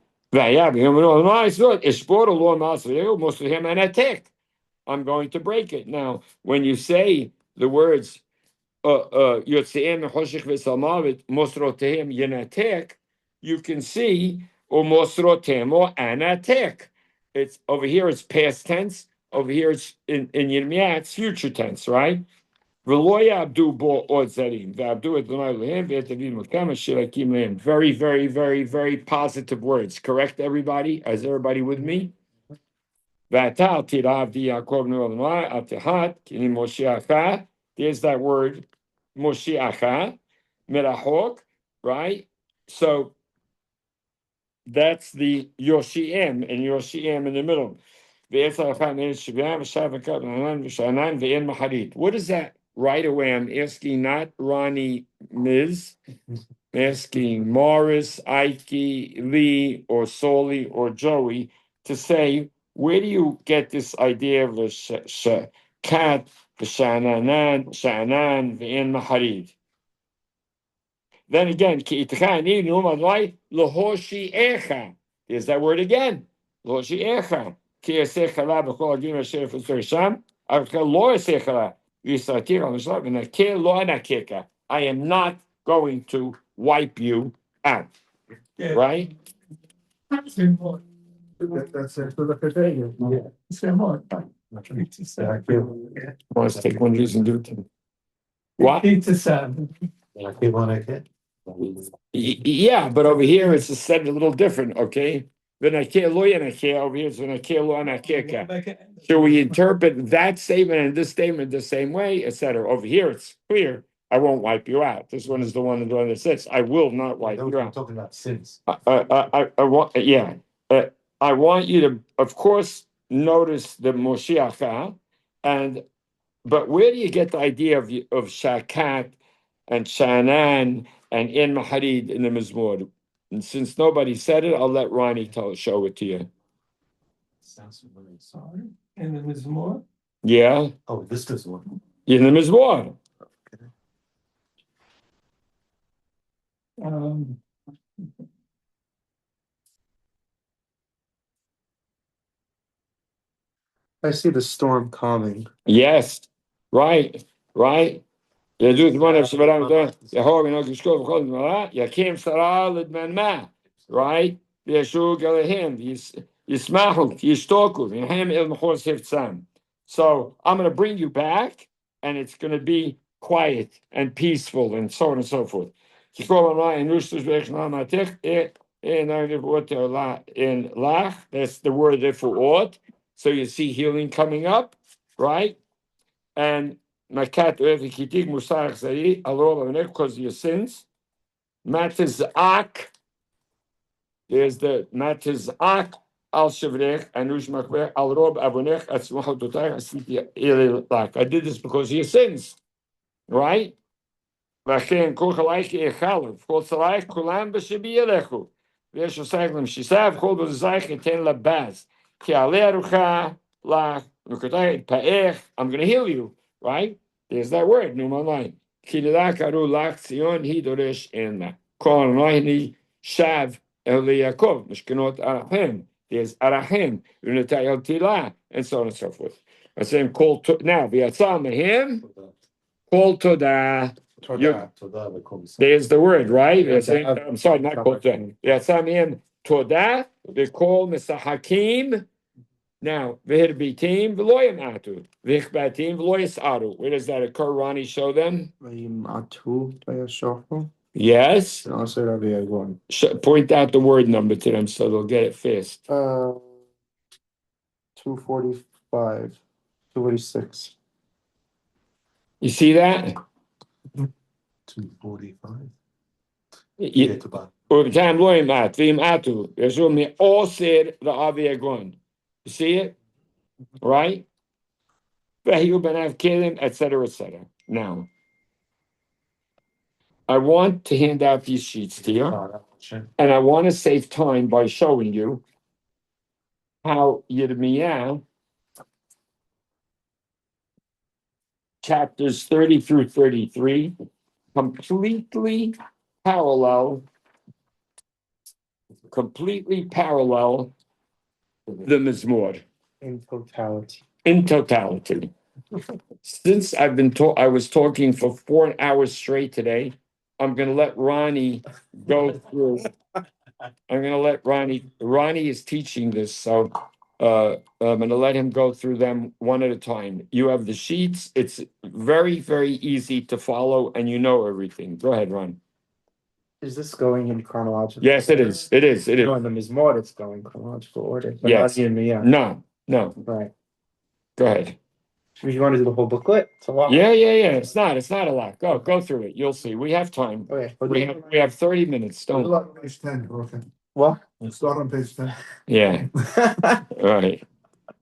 [SPEAKER 3] I'm going to break it. Now, when you say the words Yotzeim Choshech V'Salmavit Mosrotehem Yenatek, you can see or Mosrotem or Anatek. It's over here, it's past tense. Over here, it's in Yirmiyah, it's future tense, right? Very, very, very, very positive words. Correct, everybody? Is everybody with me? There's that word, Moshiacha, Merachok, right? So that's the Yoshiem, and Yoshiem in the middle. What is that right away? I'm asking not Ronnie Miz, I'm asking Morris, Ike, Lee, or Soli, or Joey to say, where do you get this idea of the cat, the Sha'anan, Ve'en Maharid? Then again, there's that word again. I am not going to wipe you out. Right?
[SPEAKER 1] That's it for the Ketega.
[SPEAKER 3] Want to take one of these and do it? What? Yeah, but over here it's said a little different, okay? Over here it's so we interpret that statement and this statement the same way, etc. Over here it's clear, I won't wipe you out. This one is the one that says, I will not wipe you out.
[SPEAKER 5] Talking about sins.
[SPEAKER 3] I want, yeah. I want you to, of course, notice the Moshiach, but where do you get the idea of Shakat and Shanan and In Maharid in the Mizmor? And since nobody said it, I'll let Ronnie show it to you.
[SPEAKER 5] Sounds familiar.
[SPEAKER 6] Sorry, and the Mizmor.
[SPEAKER 3] Yeah,
[SPEAKER 5] Oh, this is one.
[SPEAKER 3] in the Mizmor.
[SPEAKER 7] I see the storm coming.
[SPEAKER 3] Yes, right. Right? So I'm going to bring you back, and it's going to be quiet and peaceful, and so on and so forth. That's the word there for ought. So you see healing coming up, right? And Makat Kitik Musar Zari, Allah because of your sins. Matizak, there's the Matizak Al Shavrech, Anush Makber, Al Rob Abunech, Atzmahototai, I did this because of your sins, right? לכן כל חלייך יחלף, כל צלייך כולם בשבי ילכו. ויש עושה להם שיסה, וכל בזייך ייתן לבז. כי עלי ארוחה לך, וכותב, פאך, I'm going to heal you, right? There's that word, Numan line. כי לילה קראו לך ציון, היא דורש אין לה. כל הנויני שב אל יעקב, משכנות ערכים. There's arachim, unitayel tila, and so on and so forth. I say him call to now. V'yatzam him call toda.
[SPEAKER 5] Toda v'kol.
[SPEAKER 3] There's the word, right?
[SPEAKER 7] Toda.
[SPEAKER 3] I'm sorry, not call toda. V'yatzam him toda. They call misahakim. Now v'hirbitim v'loyim atu v'chbatim v'loyis aru. Where does that occur? Ronnie, show them. Yes.
[SPEAKER 7] And also Rabbi Agon.
[SPEAKER 3] Point out the word number to them so they'll get it fast.
[SPEAKER 7] 245, 246.
[SPEAKER 3] You see that?
[SPEAKER 5] 245.
[SPEAKER 3] You,
[SPEAKER 5] Toba.
[SPEAKER 3] Overtime loyim at v'im atu. Yeshua me all said the avi agon. You see it, right? Ve'hiu benav kelim, etc., etc. Now, I want to hand out these sheets to you, and I want to save time by showing you how Yirmiyah chapters 30 through 33 completely parallel the Mizmor
[SPEAKER 7] In totality.
[SPEAKER 3] in totality. Since I was talking for 4 hours straight today, I'm going to let Ronnie go through. Ronnie is teaching this, so I'm going to let him go through them one at a time. You have the sheets. It's very, very easy to follow, and you know everything. Go ahead, Ron.
[SPEAKER 7] Is this going in chronological?
[SPEAKER 3] Yes, it is. It is. It
[SPEAKER 7] No,
[SPEAKER 3] is.
[SPEAKER 7] in the Mizmor, it's going chronological order. But
[SPEAKER 3] Yes.
[SPEAKER 7] not Yirmiyah.
[SPEAKER 3] No.
[SPEAKER 7] Right.
[SPEAKER 3] Go ahead.
[SPEAKER 7] If you want to do the whole booklet, it's a lot.
[SPEAKER 3] Yeah. It's not a lot. Go through it. You'll see. We have time.
[SPEAKER 7] Okay.
[SPEAKER 3] We have 30 minutes.
[SPEAKER 1] Start
[SPEAKER 3] Don't.
[SPEAKER 1] on page 10, okay.
[SPEAKER 7] What?
[SPEAKER 1] Start on page 10.
[SPEAKER 3] Yeah. All right.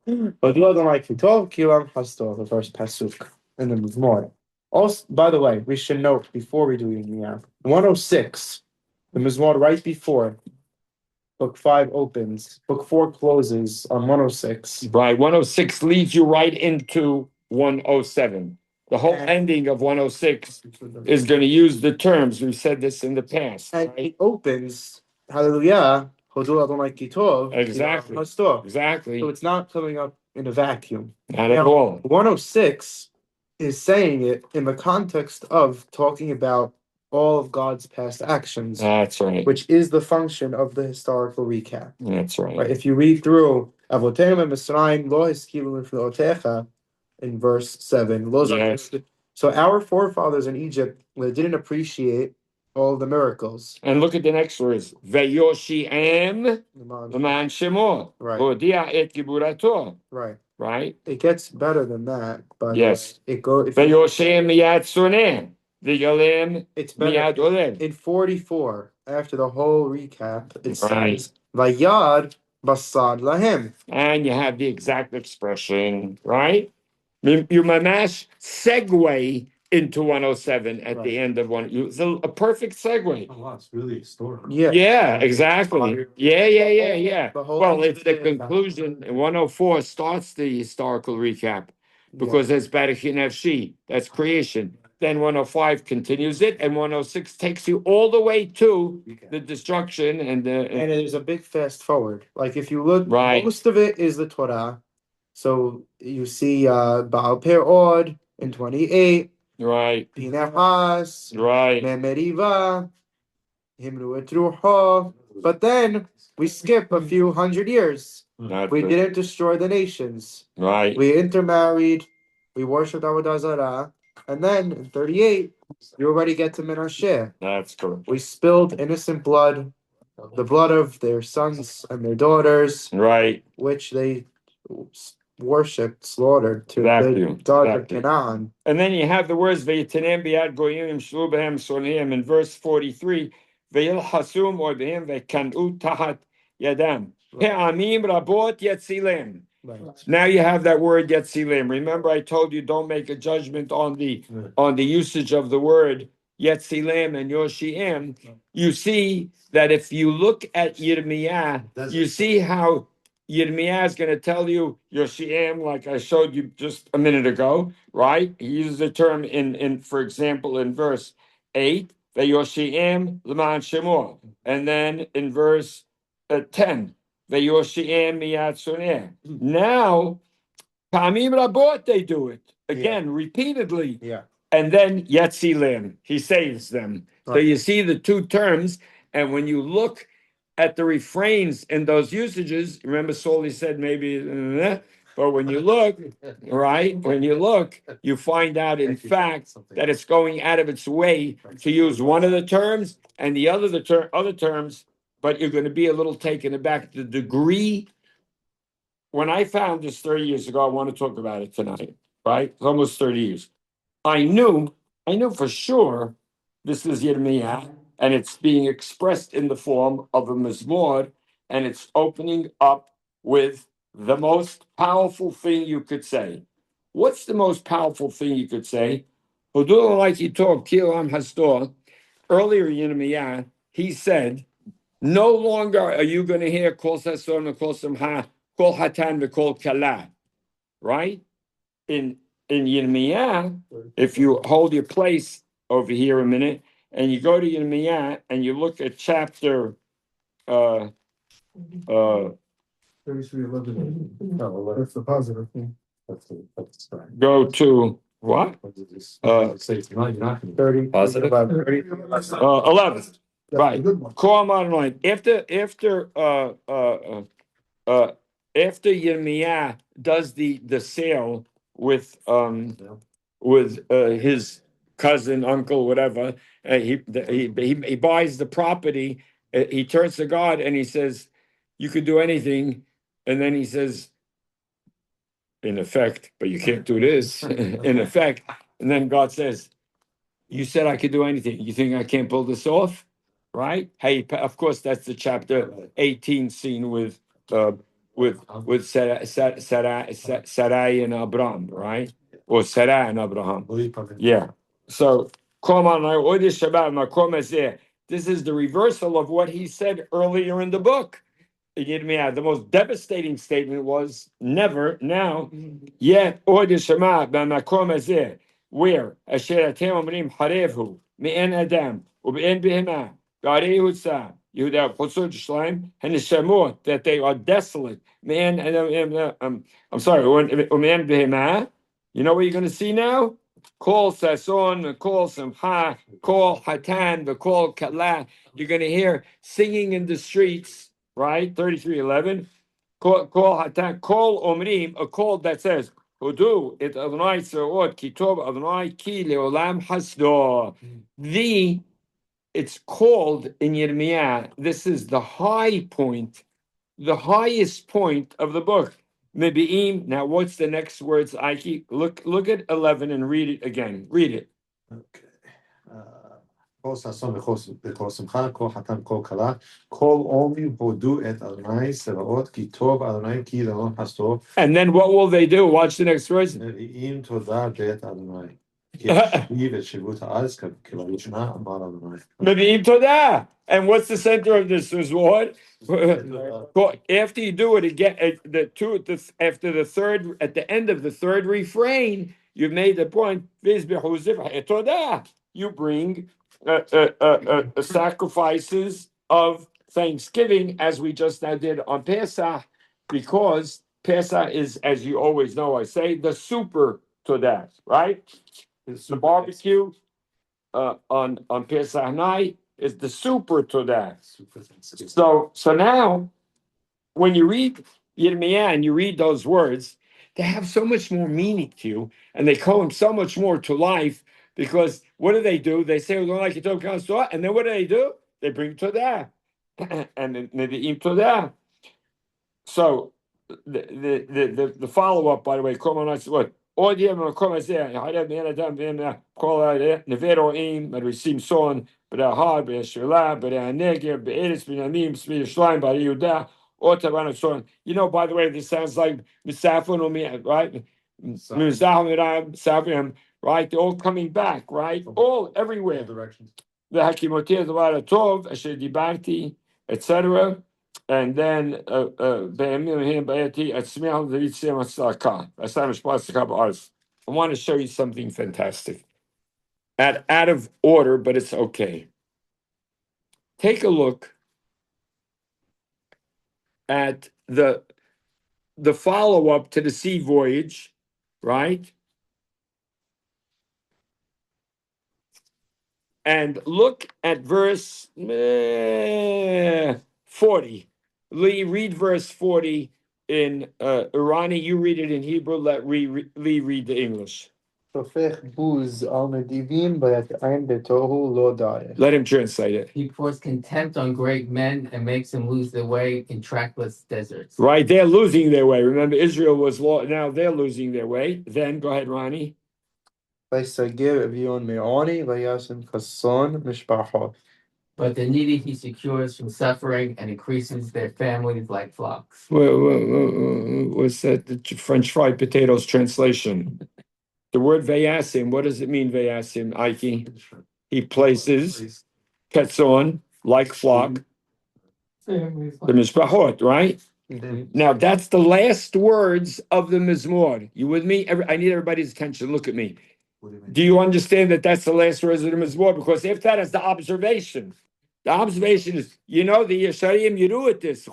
[SPEAKER 7] But you don't like Kitov, Kilam Pastor, the first pasuk in the Mizmor. Also, by the way, we should note before we do Yirmiyah, 106, the Mizmor right before book 5 opens, book 4 closes on 106.
[SPEAKER 3] Right. 106 leads you right into 107. The whole ending of 106 is going to use the terms. We've said this in the past.
[SPEAKER 7] And
[SPEAKER 3] Right?
[SPEAKER 7] it opens, Hallelujah, Hodul Adonai Kitov,
[SPEAKER 3] Exactly.
[SPEAKER 7] Kilam Pastor.
[SPEAKER 3] Exactly.
[SPEAKER 7] So it's not coming up in a vacuum.
[SPEAKER 3] Not at all.
[SPEAKER 7] 106 is saying it in the context of talking about all of God's past actions,
[SPEAKER 3] That's right.
[SPEAKER 7] which is the function of the historical recap.
[SPEAKER 3] That's right.
[SPEAKER 7] Right? If you read through Avoteim and Mitzrayim lo hiskilu miflotecha in verse 7,
[SPEAKER 3] Yes.
[SPEAKER 7] so our forefathers in Egypt, they didn't appreciate all the miracles.
[SPEAKER 3] And look at the next words. Veyoshi'em l'man shemo.
[SPEAKER 7] Right.
[SPEAKER 3] Hodia et giburato.
[SPEAKER 7] Right.
[SPEAKER 3] Right?
[SPEAKER 7] It gets better than that, but
[SPEAKER 3] Yes.
[SPEAKER 7] it goes.
[SPEAKER 3] Veyoshi'em miyad soneh. V'yalem
[SPEAKER 7] It's better.
[SPEAKER 3] miyad olem.
[SPEAKER 7] In 44, after the whole recap, it
[SPEAKER 3] Right.
[SPEAKER 7] says, Vayad basad lahem.
[SPEAKER 3] And you have the exact expression, right? You mamash segue into 107 at the end of one. It's a perfect segue.
[SPEAKER 5] Oh, wow, it's really historical.
[SPEAKER 7] Yeah.
[SPEAKER 3] Yeah, exactly. Yeah.
[SPEAKER 7] The whole
[SPEAKER 3] Well, it's the
[SPEAKER 7] idea-
[SPEAKER 3] conclusion. 104 starts the historical recap because there's Barachin Nefshi. That's creation. Then 105 continues it, and 106 takes you all the way to the destruction and the.
[SPEAKER 7] And there's a big fast forward. Like if you look,
[SPEAKER 3] Right.
[SPEAKER 7] most of it is the Torah. So you see Baal Perod in 28,
[SPEAKER 3] Right,
[SPEAKER 7] Pinehas,
[SPEAKER 3] right.
[SPEAKER 7] Memeriva, Himru et Ruho. But then we skip a few hundred years.
[SPEAKER 3] That's
[SPEAKER 7] We
[SPEAKER 3] it.
[SPEAKER 7] didn't destroy the nations.
[SPEAKER 3] Right,
[SPEAKER 7] We intermarried. We worshipped Avodah Zarah. And then in 38, you already get to Menashe.
[SPEAKER 3] that's correct.
[SPEAKER 7] We spilled innocent blood, the blood of their sons and their daughters,
[SPEAKER 3] Right,
[SPEAKER 7] which they worshipped, slaughtered to
[SPEAKER 3] Exactly,
[SPEAKER 7] the daughter of
[SPEAKER 3] exactly.
[SPEAKER 7] Canaan.
[SPEAKER 3] and then you have the words Vayitenem biad goyim shlu behem sonim in verse 43. Vayil hasum or behem vekanu tahat yadam. Pe'amim rabot yetzilem.
[SPEAKER 7] Right.
[SPEAKER 3] Now you have that word yetzilim. Remember, I told you don't make a judgment on the usage of the word Yetzilim and Yoshiim, you see that if you look at Yirmiyah, you see how Yirmiyah is going to tell you Yoshiim, like I showed you just a minute ago, right? He uses the term in for example, in verse 8, the Yoshiim Leman Shemor, and then in verse 10, the Yoshiim Miyad Suneh. Now, Pamim Rabot, they do it again repeatedly.
[SPEAKER 7] Yeah.
[SPEAKER 3] And then Yetzilim, he saves them. So you see the two terms, and when you look at the refrains in those usages, remember Soli said maybe, but when you look, right, when you look, you find out in fact that it's going out of its way to use one of the terms and the other other terms, but you're going to be a little taken aback. The degree, when I found this 30 years ago, I want to talk about it tonight, right? It's almost 30 years. I knew for sure this is Yirmiyah, and it's being expressed in the form of a mizmor, and it's opening up with the most powerful thing you could say. What's the most powerful thing you could say? Earlier Yirmiyah, he said, no longer are you going to hear kol sason and kol simcha, kol hatan and kol kala, right? In Yirmiyah, if you hold your place over here a minute, and you go to Yirmiyah and you look at chapter
[SPEAKER 1] 33:11.
[SPEAKER 5] No,
[SPEAKER 1] That's the positive thing.
[SPEAKER 5] that's right.
[SPEAKER 3] go to what?
[SPEAKER 5] Say it's not, you're not gonna-
[SPEAKER 7] 30.
[SPEAKER 4] Positive?
[SPEAKER 3] 11.
[SPEAKER 1] That's
[SPEAKER 3] Right.
[SPEAKER 1] the good one.
[SPEAKER 3] Call online. After Yirmiyah does the sale with his cousin, uncle, whatever, he buys the property. He turns to God and he says, "You could do anything," and then he says, "In effect, but you can't do this." In effect, and then God says, "You said I could do anything. You think I can't pull this off?" Right? Hey, of course, that's the chapter 18 scene with Sarai and Abraham, right? Or Sarai and Abraham. Yeah. So, this is the reversal of what he said earlier in the book. The most devastating statement was never, now, yet, where asher atem omrim harevhu me'en adam u'be'en behema g'arei hutza Yehuda Chotzot Yerushalayim and the Shemot that they are desolate. Man, I'm sorry, u'me'en behema. You know what you're going to see now? Kol sason, kol simcha, kol hatan, the kol kala. You're going to hear singing in the streets, right? 33:11. Kol hatan, kol omrim, a call that says, Hudu et Adonai Tzevaot ki tov Adonai ki leolam hasdo. It's called in Yirmiyah. This is the high point, the highest point of the book. Mebi'im. Now, what's the next words? Ike, look at 11 and read it again. Read it.
[SPEAKER 5] Okay. כל ששון וכל שמחה, כל חתן וכל כלה, כל עולמים הודו את אדוני צבאות, כי טוב אדוני כי לעולם חסדו.
[SPEAKER 3] And then what will they do? Watch the next words.
[SPEAKER 5] מביאים תודה בית אדוני. כי השביב את שיבות הארץ כלראשונה אמר אדוני.
[SPEAKER 3] Mebi'im todah. And what's the center of this? Is what? After you do it again, after the third, at the end of the third refrain, you've made the point. You bring sacrifices of thanksgiving, as we just now did on Pesach, because Pesach is, as you always know, I say, the super to that, right? It's the barbecue on Pesach night is the super to that. So now, when you read Yirmiyah and you read those words, they have so much more meaning to you, and they come so much more to life. Because what do? They say we don't like it, and then what do? They bring Todah, and then maybe Im Todah. So the follow up, by the way, come on, what? You know, by the way, this sounds like Misafon, right? right? They're all coming back, right? All everywhere.
[SPEAKER 5] Directions.
[SPEAKER 3] The Hakimotia Dvar Tov, Asher Dibarti, etc. And then I want to show you something fantastic. Out of order, but it's okay. Take a look at the follow-up to the sea voyage, right? And look at verse 40. Lee, read verse 40 in Irani. You read it in Hebrew. Let Lee read the English.
[SPEAKER 7] שופך בוז על נדיבים ויטען בתוהו לא דייך.
[SPEAKER 3] Let him translate it.
[SPEAKER 6] He pours contempt on great men and makes them lose their way in trackless deserts.
[SPEAKER 3] Right, they're losing their way. Remember, Israel was lost. Now they're losing their way. Then, go ahead, Ronnie.
[SPEAKER 7] ויסגר אביון מעוני וישם חסון משפחות.
[SPEAKER 6] But the needy he secures from suffering and increases their families like flocks.
[SPEAKER 3] What's that? The French fried potatoes translation. The word vayasim, what does it mean, vayasim, Ike? He places ketzon, like flock, the mishpachot, right? Now, that's the last words of the Mizmor. You with me? I need everybody's attention. Look at me. Do you understand that that's the last words of the Mizmor? Because if that is the observation, the observation is, you know, the Yesharim Yeru this.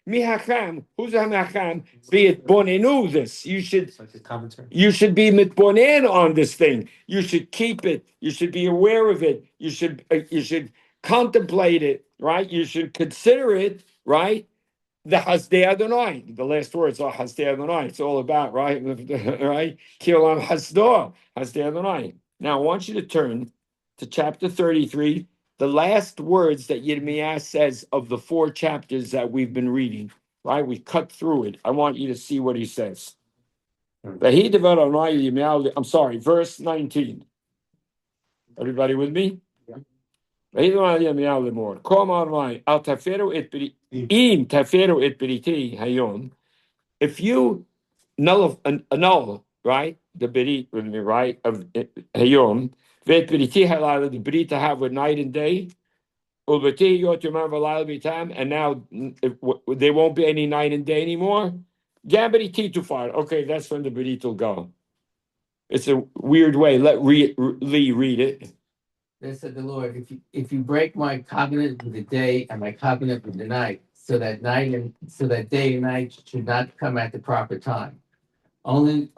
[SPEAKER 3] Mi hacham, who's a hacham? Be it bonenu this. You should be mitbonen on this thing. You should keep it. You should be aware of it. You should contemplate it, right? You should consider it, right? The Hasdei Adonai. The last words are Hasdei Adonai. It's all about, right? Right? Kilam Hasdo, Hasdei Adonai. Now I want you to turn to chapter 33. The last words that Yirmiyah says of the 4 chapters that we've been reading, right? We cut through it. I want you to see what he says. I'm sorry, verse 19. Everybody with me? If you annul, right, the berit with me, right, of Hayom, the berit to have with night and day, and now there won't be any night and day anymore. Okay, that's when the berit will go. It's a weird way. Let Lee read it.
[SPEAKER 6] Then said the Lord, if you break my covenant with the day and my covenant with the night, so that day and night should not come at the proper time. Only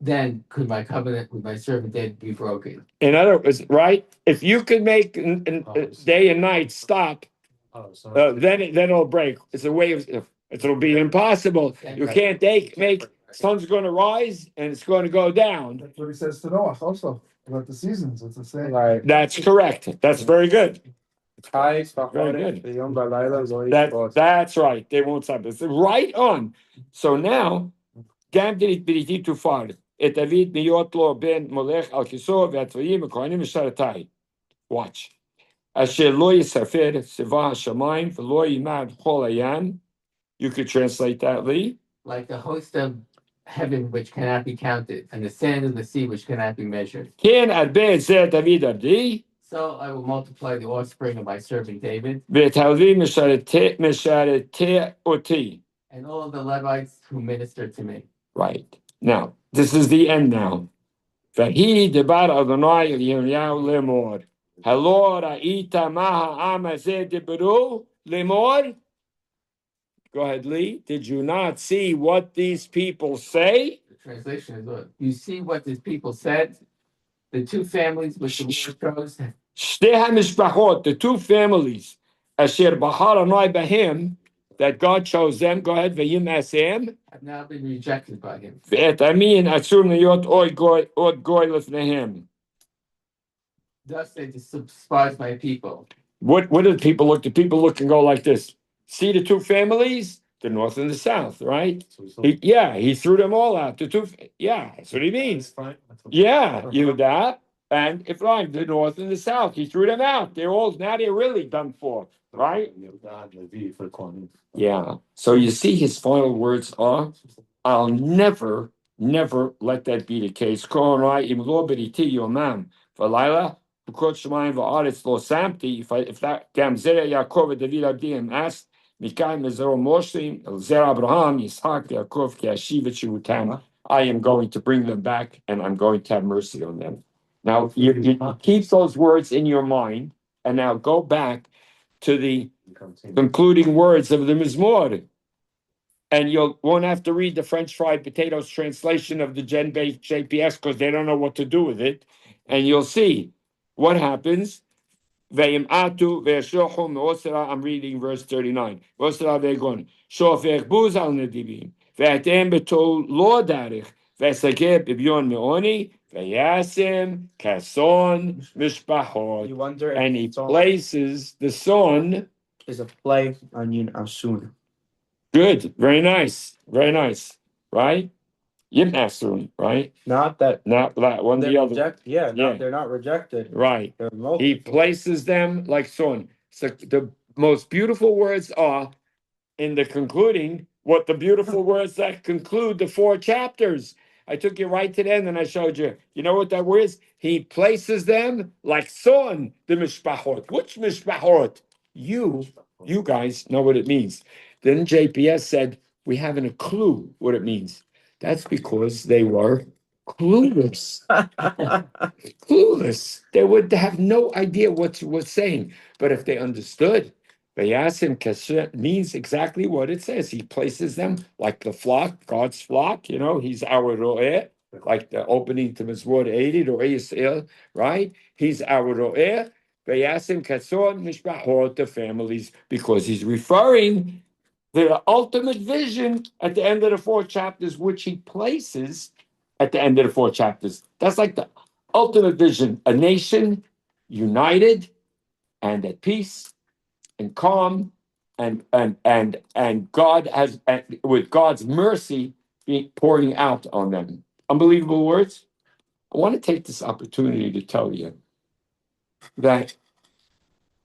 [SPEAKER 6] then could my covenant with my servant David be broken.
[SPEAKER 3] In other words, right? If you could make day and night stop, then it'll break. It's a way of it'll be impossible. You can't make sun's going to rise and it's going to go down.
[SPEAKER 1] That's what he says to Noah also about the seasons. It's the same.
[SPEAKER 7] Right.
[SPEAKER 3] That's correct. That's very good.
[SPEAKER 7] Very
[SPEAKER 3] good.
[SPEAKER 7] good.
[SPEAKER 3] That's right. They won't stop. It's right on. So now, Gam did it too far. Et David miyotlo ben molech al kiso v'atvayim v'kohanim v'sharatai. Watch. Asher lo yisafer seva hashamayim v'lo yimad chol hayam. You could translate that, Lee.
[SPEAKER 6] Like the host of heaven which cannot be counted, and the sand of the sea which cannot be measured.
[SPEAKER 3] Ken arbe zeh David ardi.
[SPEAKER 6] So I will multiply the offspring of my servant David,
[SPEAKER 3] V'talvi misharete oti.
[SPEAKER 6] and all of the Levites who minister to me.
[SPEAKER 3] Right. Now, this is the end now. Vahi debar Adonai el Yirmiyahu lemor. Halo ra'ita maha am hazeh dibru lemor. Go ahead, Lee. Did you not see what these people say?
[SPEAKER 6] The translation is what? You see what these people said? The 2 families which the Lord chose.
[SPEAKER 3] Shtei hamishpachot, the 2 families, asher bahar Adonai bahem, that God chose them. Go ahead, v'yim asem.
[SPEAKER 6] Have now been rejected by him.
[SPEAKER 3] V'et amin atzur niyot od goy lefnehem.
[SPEAKER 6] Thus they despise my people.
[SPEAKER 3] What do the people look? The people look and go like this. See the 2 families, the north and the south, right? He threw them all out. The 2, that's what he means. Yeah, Yehuda and Ephraim, the north and the south. He threw them out. They're really done for, right? Yeah. So you see, his final words are, I'll never never let that be the case. If that Gam Zera Yaakov David Abdim asked Mikhail Mizero Moshim, Zera Abraham, Yitzhak, Yaakov, Kiashiv Shutam, I am going to bring them back and I'm going to have mercy on them. Now you keep those words in your mind, and now go back to the concluding words of the Mizmor. And you won't have to read the French fried potatoes translation of the Gen-based JPS because they don't know what to do with it. And you'll see what happens. I'm reading verse 39.
[SPEAKER 7] You wonder
[SPEAKER 3] And he
[SPEAKER 7] if the
[SPEAKER 3] places the son.
[SPEAKER 7] is a play on Yin Asun.
[SPEAKER 3] Good, very nice, right? Yim Asun, right?
[SPEAKER 7] Not that
[SPEAKER 3] Not that one, the
[SPEAKER 7] they're
[SPEAKER 3] other,
[SPEAKER 7] yeah,
[SPEAKER 3] Yeah.
[SPEAKER 7] they're not rejected.
[SPEAKER 3] right?
[SPEAKER 7] They're
[SPEAKER 3] He
[SPEAKER 7] multiple.
[SPEAKER 3] places them like son. So the most beautiful words are in the concluding, what the beautiful words that conclude the 4 chapters. I took you right to the end and I showed you. You know what that word is? He places them like son, the mishpachot. Which mishpachot? You guys know what it means. Then JPS said, we haven't a clue what it means. That's because they were clueless. Clueless. They would have no idea what was saying. But if they understood, Vayasim Kasher means exactly what it says. He places them like the flock, God's flock. He's our ro'eh, like the opening to Mizmor 80, Ro'eh Yisrael, right? He's our ro'eh. Vayasim Kasor Mishpachot, the families, because he's referring the ultimate vision at the end of the 4 chapters, which he places at the end of the 4 chapters. That's like the ultimate vision, a nation united and at peace and calm, and God has, with God's mercy being pouring out on them. Unbelievable words. I want to take this opportunity to tell you that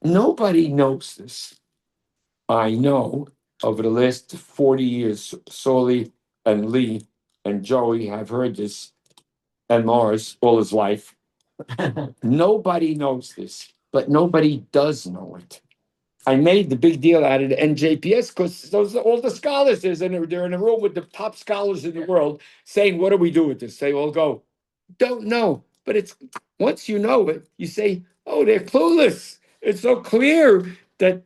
[SPEAKER 3] nobody knows this. I know over the last 40 years, Soli and Lee and Joey have heard this, and Morris all his life. Nobody knows this, but nobody does know it. I made the big deal out of the NJPS because those are all the scholars. They're in a room with the top scholars in the world saying, what do we do with this? They all go, don't know. But it's once you know it, you say, oh, they're clueless. It's so clear that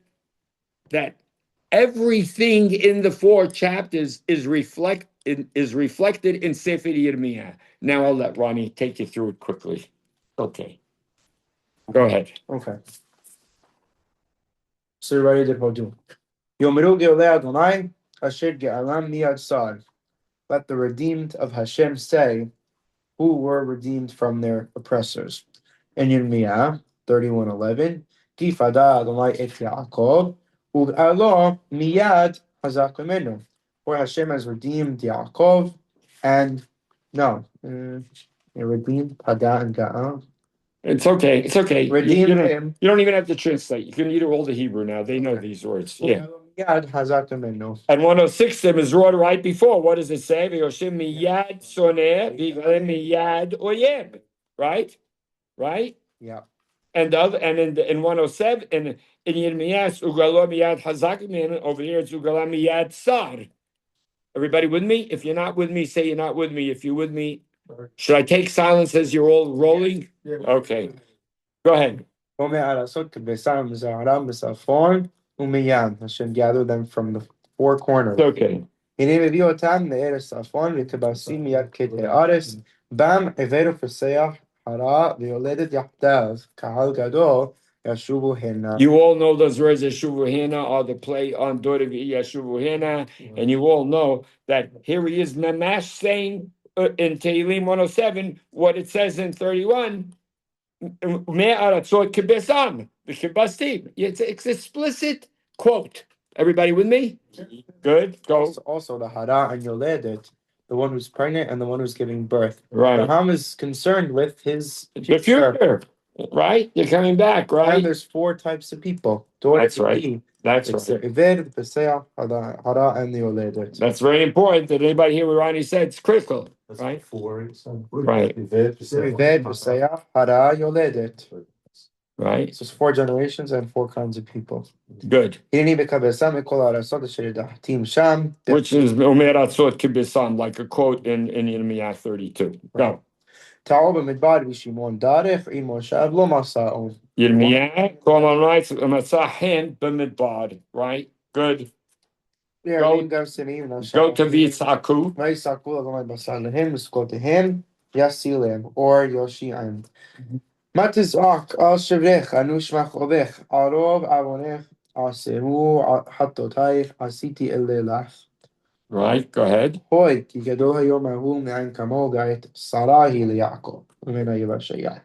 [SPEAKER 3] everything in the 4 chapters is reflected in Sefer Yirmiyah. Now I'll let Ronnie take you through it quickly. Okay. Go ahead.
[SPEAKER 7] Okay. So you're ready to do. Yomiru Geolei Adonai, Asher Ge'alam Miyad Sar. Let the redeemed of Hashem say, who were redeemed from their oppressors. In Yirmiyah 31:11, Ki fada Adonai et Yaakov, u'alo miyad hazak memenu. For Hashem has redeemed Yaakov, and redeemed Pada and Ga'al.
[SPEAKER 3] It's okay.
[SPEAKER 7] Redeemed him.
[SPEAKER 3] You don't even have to translate. You can read all the Hebrew now. They know these words. Yeah.
[SPEAKER 7] Miyad hazak memenu.
[SPEAKER 3] And 106 them is right before. What does it say? V'yoshim miyad soneh v'yigalem miyad oyeb. Right?
[SPEAKER 7] Yeah.
[SPEAKER 3] And the other, and in 107, in Yirmiyah, ugalo miyad hazak memenu. Over here, it's ugalo miyad sar. Everybody with me? If you're not with me, say you're not with me. If you're with me, should I take silence as you're all rolling?
[SPEAKER 1] Yeah.
[SPEAKER 3] Okay. Go ahead.
[SPEAKER 7] Hashem gathered them from the 4 corners.
[SPEAKER 3] Okay. You all know those words, Yeshuvu Hina, are the play on Dorig Yeshuvu Hina, and you all know that here he is, Mamash, saying in Tehillim 107 what it says in 31. It's explicit quote. Everybody with me? Good. Go.
[SPEAKER 7] Also the Hara and Yoledet, the one who's pregnant and the one who's giving birth.
[SPEAKER 3] Right.
[SPEAKER 7] Abraham is concerned with his
[SPEAKER 3] The future. Right? You're coming back, right?
[SPEAKER 7] And there's 4 types of people.
[SPEAKER 3] That's right. That's
[SPEAKER 7] It's the
[SPEAKER 3] right.
[SPEAKER 7] Ived, the Pesach, Hara, and the Yoledet.
[SPEAKER 3] That's very important. Did anybody hear what Ronnie said? It's critical,
[SPEAKER 5] That's
[SPEAKER 3] right?
[SPEAKER 5] 4. So.
[SPEAKER 3] Right.
[SPEAKER 5] Ived,
[SPEAKER 7] Ived, Pesach, Hara, Yoledet.
[SPEAKER 3] Right?
[SPEAKER 7] So it's 4 generations and 4 kinds of people.
[SPEAKER 3] Good.
[SPEAKER 7] Hineni bekabesam ekol arasot asher yedahtim sham.
[SPEAKER 3] Which is Omer Atzot Kibisam, like a quote in Yirmiyah 32. Go.
[SPEAKER 7] Ta'al b'midbar v'shimon darech im moshav lo masa'on.
[SPEAKER 3] Yirmiyah, Kol Amrites, Matzah B'midbar, right? Good. Go to Vitzaku.
[SPEAKER 7] V'yisaku l'gomad basar lehem v'skol tehem yasilem or yoshi'im. Matizak al shevrech anushmach obech arov avonech asehu hatotayich asiti elelach.
[SPEAKER 3] Right, go ahead.
[SPEAKER 7] Hoy ki gadol hayom ahu me'an kamo ga'et sarahi liYaakov umena yivashayah.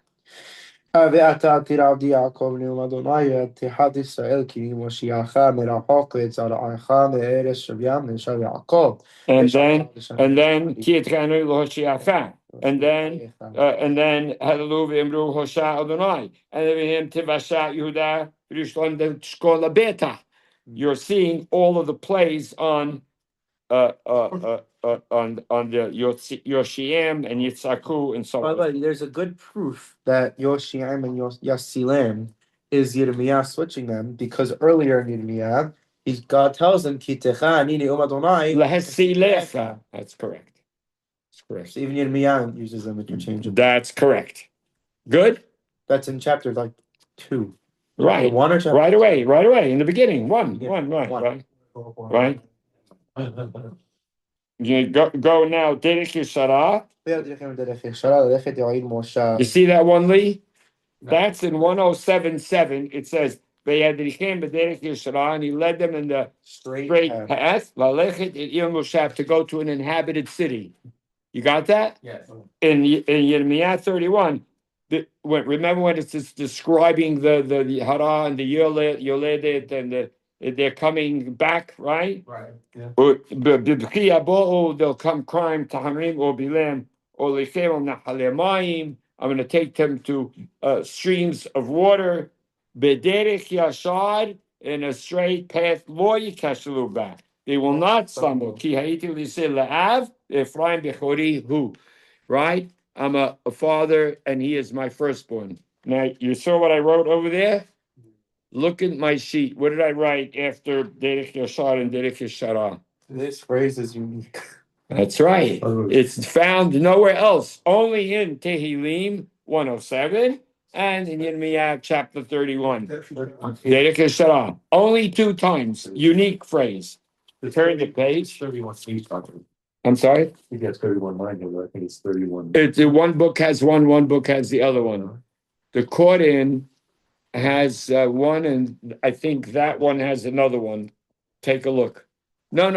[SPEAKER 7] ואתה תרעבדי יעקב נאום אדוני ותחת ישראל כי מושיעך מרחוק ואת זרעך מארץ שבים נשב יעקב.
[SPEAKER 3] And then Tietchanu Loshiafa. And then Hallelujah Imru Hosha Adonai. And then him Tivasha Yehuda Rishon de Shkola Beta. You're seeing all of the plays on the Yoshim and Yitzhaku and so
[SPEAKER 7] By the
[SPEAKER 3] on.
[SPEAKER 7] way, there's a good proof that Yoshiim and Yasilem is Yirmiyah switching them because earlier in Yirmiyah, God tells them, Ki techa ani ne'um Adonai.
[SPEAKER 3] Lahesilecha. That's correct. That's correct.
[SPEAKER 7] So even Yirmiyah uses them interchangeably.
[SPEAKER 3] That's correct. Good?
[SPEAKER 7] That's in chapter 2.
[SPEAKER 3] Right.
[SPEAKER 7] 1 or chapter
[SPEAKER 3] Right away, in the beginning. One, right. You go now, Derek Yishara. You see that one, Lee? That's in 1077. It says, Vayadrichem b'derech Yishara, and he led them in the straight path, Lalechet et Il Moshav, to go to an inhabited city. You got that?
[SPEAKER 6] Yes.
[SPEAKER 3] In Yirmiyah 31, remember when it's describing the Hara and the Yoledet and they're coming back, right?
[SPEAKER 6] Right.
[SPEAKER 5] Yeah.
[SPEAKER 3] They'll come crying to Hamim or Bilam or Lechem or Nahalemayim. I'm going to take them to streams of water. Bederech Yashad, in a straight path. Lo yikashalu ba. They will not stumble. Ki haiti l'iseh la'av Ephraim bechori hu. Right? I'm a father, and he is my firstborn. Now, you saw what I wrote over there? Look at my sheet. What did I write after Derech Yashar and Derech Yashara?
[SPEAKER 7] This phrase is unique.
[SPEAKER 3] That's right. It's found nowhere else. Only in Tehillim 107 and in Yirmiyah chapter 31. Derech Yashara. Only 2 times. Unique phrase. Turn the page.
[SPEAKER 5] 31 speech doctor.
[SPEAKER 3] I'm sorry?
[SPEAKER 5] I think that's 31 line, but I think it's 31.
[SPEAKER 3] One book has one book has the other one. The Koran has one, and I think that one has another one. Take a look. No.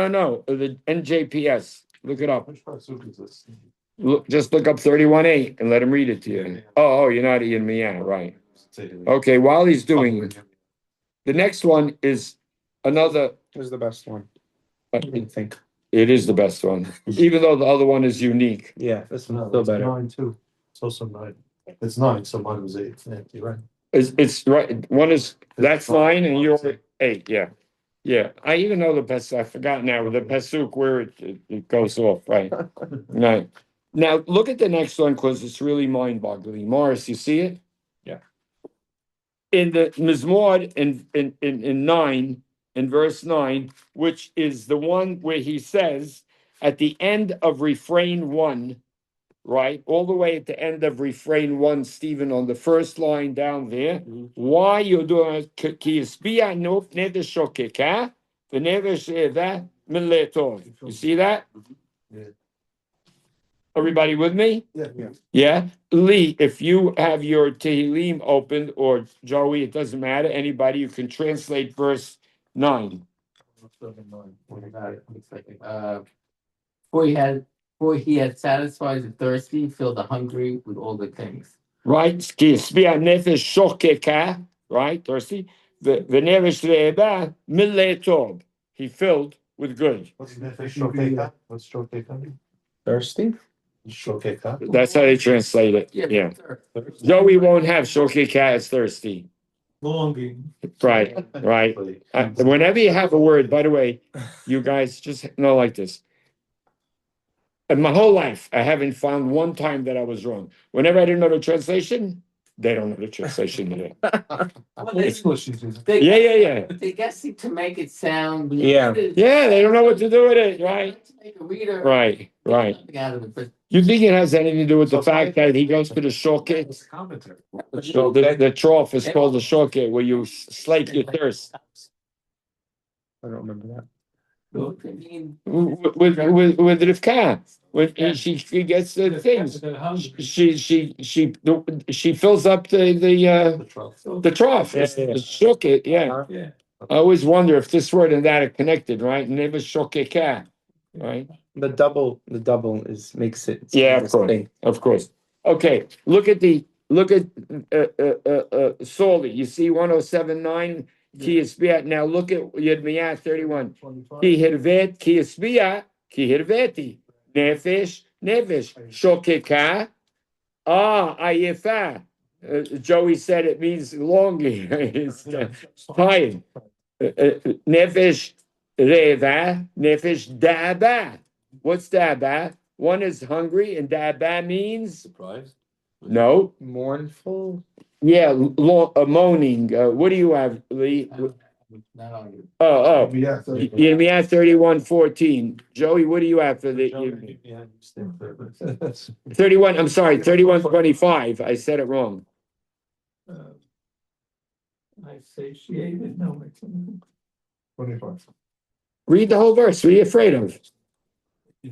[SPEAKER 3] The NJPS. Look it up.
[SPEAKER 5] Which pasuk is this?
[SPEAKER 3] Just look up 31:8 and let him read it to you. Oh, you're not in me, yeah, right. Okay, while he's doing it, the next one is another.
[SPEAKER 7] This is the best one. I think.
[SPEAKER 3] It is the best one, even though the other one is unique.
[SPEAKER 7] Yeah, this one's
[SPEAKER 5] No,
[SPEAKER 7] still
[SPEAKER 5] it's
[SPEAKER 7] better.
[SPEAKER 5] 9 too. It's also 9. It's 9, so mine was 8. Yeah, you're right.
[SPEAKER 3] It's right. One is that's 9 and you're 8. Yeah. I even know the pasuk. I forgot now the pasuk where it goes off. Right. Right. Now look at the next one because it's really mind-boggling. Morris, you see it?
[SPEAKER 5] Yeah.
[SPEAKER 3] In the Mizmor in 9, in verse 9, which is the one where he says at the end of refrain 1, right? All the way at the end of refrain 1, Stephen, on the first line down there. Why you're doing you see that?
[SPEAKER 5] Yeah.
[SPEAKER 3] Everybody with me? Yeah. Lee, if you have your Tehillim opened, or Joey, it doesn't matter. Anybody, you can translate verse 9.
[SPEAKER 6] For he had satisfied the thirsty, filled the hungry with all good things.
[SPEAKER 3] Right? Right? Thirsty. He filled with good.
[SPEAKER 5] What's shokeka? What's shokeka?
[SPEAKER 7] Thirsty?
[SPEAKER 5] Shokeka.
[SPEAKER 3] That's how they translate it. Yeah. Joey won't have shokeka as thirsty.
[SPEAKER 1] Longing.
[SPEAKER 3] Right, right. Whenever you have a word, by the way, you guys just know like this. In my whole life, I haven't found one time that I was wrong. Whenever I didn't know the translation, they don't know the translation either.
[SPEAKER 1] English is.
[SPEAKER 3] Yeah.
[SPEAKER 6] They guess it to make it sound.
[SPEAKER 7] Yeah.
[SPEAKER 3] Yeah, they don't know what to do with it, right?
[SPEAKER 6] To make a reader.
[SPEAKER 3] Right.
[SPEAKER 6] Something out of it, but
[SPEAKER 3] You think it has anything to do with the fact that he goes to the shortcut?
[SPEAKER 5] Commentary.
[SPEAKER 3] The trough is called the shortcut where you slake your thirst.
[SPEAKER 7] I don't remember that.
[SPEAKER 6] I mean,
[SPEAKER 3] With Rivka, when she gets the things, she fills up the trough.
[SPEAKER 7] Yeah,
[SPEAKER 3] It's
[SPEAKER 7] yeah.
[SPEAKER 3] the shortcut, yeah.
[SPEAKER 1] Yeah.
[SPEAKER 3] I always wonder if this word and that are connected, right? Never shortcut, right?
[SPEAKER 7] The double makes it.
[SPEAKER 3] Yeah, of course.
[SPEAKER 7] distinct.
[SPEAKER 3] Of course. Okay, look at Soli. You see 107.9 Ki Yisbiat. Now look at Yirmiyah 31. Ki Hirvet, Ki Yisbiat, Ki Hirveti. Nefesh, Shokeka. Ayefa. Joey said it means longing. It's tired. Nefesh Reva, Nefesh Daba. What's Daba? One is hungry, and Daba means
[SPEAKER 5] Surprise.
[SPEAKER 3] no.
[SPEAKER 7] Mournful.
[SPEAKER 3] Yeah, moaning. What do you have, Lee?
[SPEAKER 6] not on you.
[SPEAKER 3] Oh,
[SPEAKER 1] Yeah.
[SPEAKER 3] Yirmiyah 31:14. Joey, what do you have for the 31? I'm sorry, 31:25. I said it wrong.
[SPEAKER 1] I satiated, no, it's. 25.
[SPEAKER 3] Read the whole verse. What are you afraid of?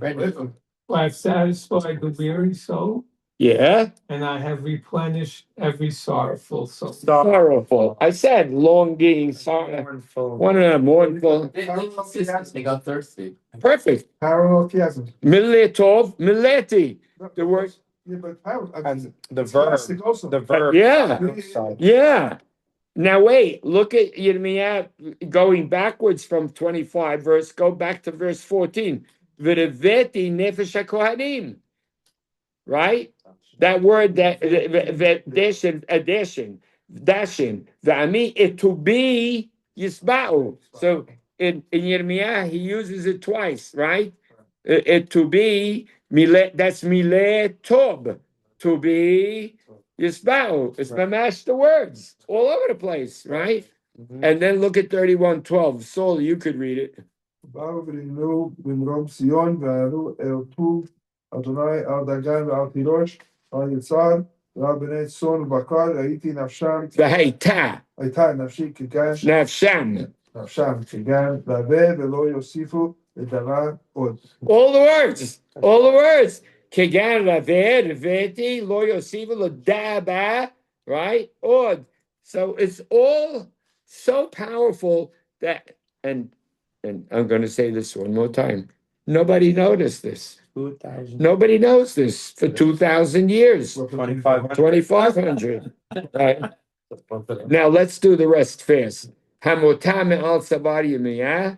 [SPEAKER 8] I have satisfied the weary soul,
[SPEAKER 3] Yeah,
[SPEAKER 8] and I have replenished every sorrowful soul.
[SPEAKER 3] sorrowful. I said longing, sorrow.
[SPEAKER 7] Mournful.
[SPEAKER 3] One of them mournful.
[SPEAKER 6] They got thirsty.
[SPEAKER 3] Perfect.
[SPEAKER 1] Parallel chiasm.
[SPEAKER 3] Miletov, mileti. The word.
[SPEAKER 1] Yeah, but parallel.
[SPEAKER 7] And the verb.
[SPEAKER 1] Classic also.
[SPEAKER 7] The verb.
[SPEAKER 3] Yeah.
[SPEAKER 7] Side.
[SPEAKER 3] Yeah. Now wait, look at Yirmiyah going backwards from 25 verse, go back to verse 14. V'reveti nefesh hakohanim. Right? That word that dashing, v'ami it to be yisba'u. So in Yirmiyah he uses it twice, right? It to be that's mile tob, to be yisba'u. It's mamash the words all over the place, right? And then look at 31:12. Saul, you could read it.
[SPEAKER 1] באו ונמנו במרום ציון ועלו אל טוב אדוני על דגן ועל תירוש ועל יצהר ועל בני צאן ובקר הייתי נפשם
[SPEAKER 3] והייתה
[SPEAKER 1] הייתה נפשי כגן
[SPEAKER 3] נפשם.
[SPEAKER 1] כגן והווה ולא יוסיפו לדבר עוד.
[SPEAKER 3] All the words. Kegan raver, veti, lo yosiva, lo daba, right? Od. So it's all so powerful that, and I'm going to say this one more time. Nobody noticed this.
[SPEAKER 7] 2000.
[SPEAKER 3] Nobody knows this for 2,000 years.
[SPEAKER 7] 2500.
[SPEAKER 3] 2,500. Right. Now let's do the rest fast. Hamotam al sabar yemiyah,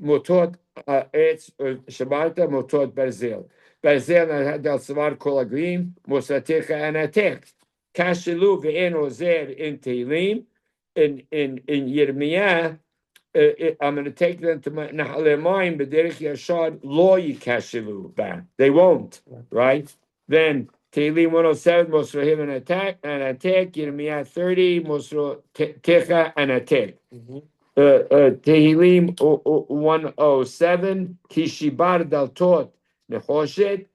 [SPEAKER 3] motot etz shabalta, motot berzel. Berzel had al savar kol agrim, mosatecha anatek. Kashilu ve'en ozer in Tehillim, in Yirmiyah. I'm going to take them to Nahalemayim, B'derech Yashad, Lo Yikashilu back. They won't, right? Then Tehillim 107, Mosrohim and attack, Yirmiyah 30, Mosro Techa and attack. Tehillim 107, Kishibar Daltot, Nehoshet,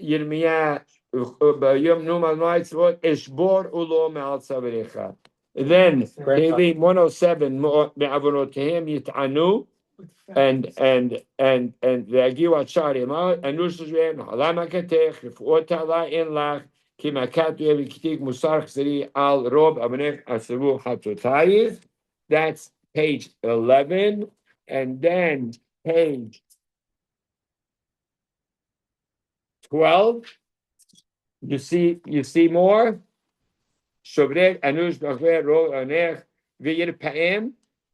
[SPEAKER 3] Yirmiyah Yom Numal Noitzvot, Eshbor Ulo Me'al Saverecha. Then Tehillim 107, Me'avonotehem Yit'anu, and Ve'agiu Achar Yemah, Anush Shreem, Halam HaKatech, Refuot Ta'ala In Lach, Ki Makat Yevikitik Musar Chzeri Al Rob Abanech Asavu Hatotayif. That's page 11, and then page 12. You see more? Shobret Anush Bachver Ro Anech V'Yirpaem,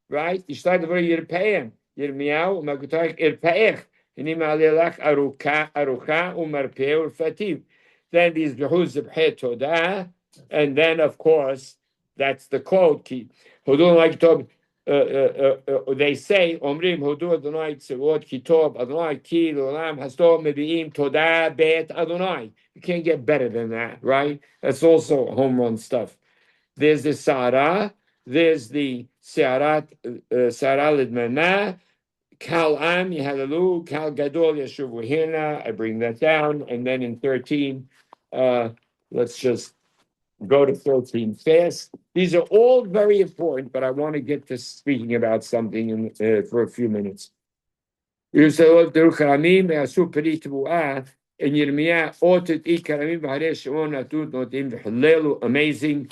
[SPEAKER 3] right? You start the word Yirpaem. Yirmiyahu Magutach Irpaech. Hinim Alelach Arucha Umarpeh Urfativ. Then these Behuz Zebhe Todah, and then of course That's the quote. Hodun like Tob. They say, Omrim Hodu Adonai Tzivot Kitov Adonai Ki L'Olam Hasdor Mebiim Todah Bet Adonai. You can't get better than that, right? That's also home run stuff. There's the Sarah, there's the Sarah Lidmana, Kal Am Yehalalu, Kal Gadol Yeshuv Hina. I bring that down, and then in 13, let's just go to 13 fast. These are all very important, but I want to get to speaking about something for a few minutes. In Yirmiyah, amazing.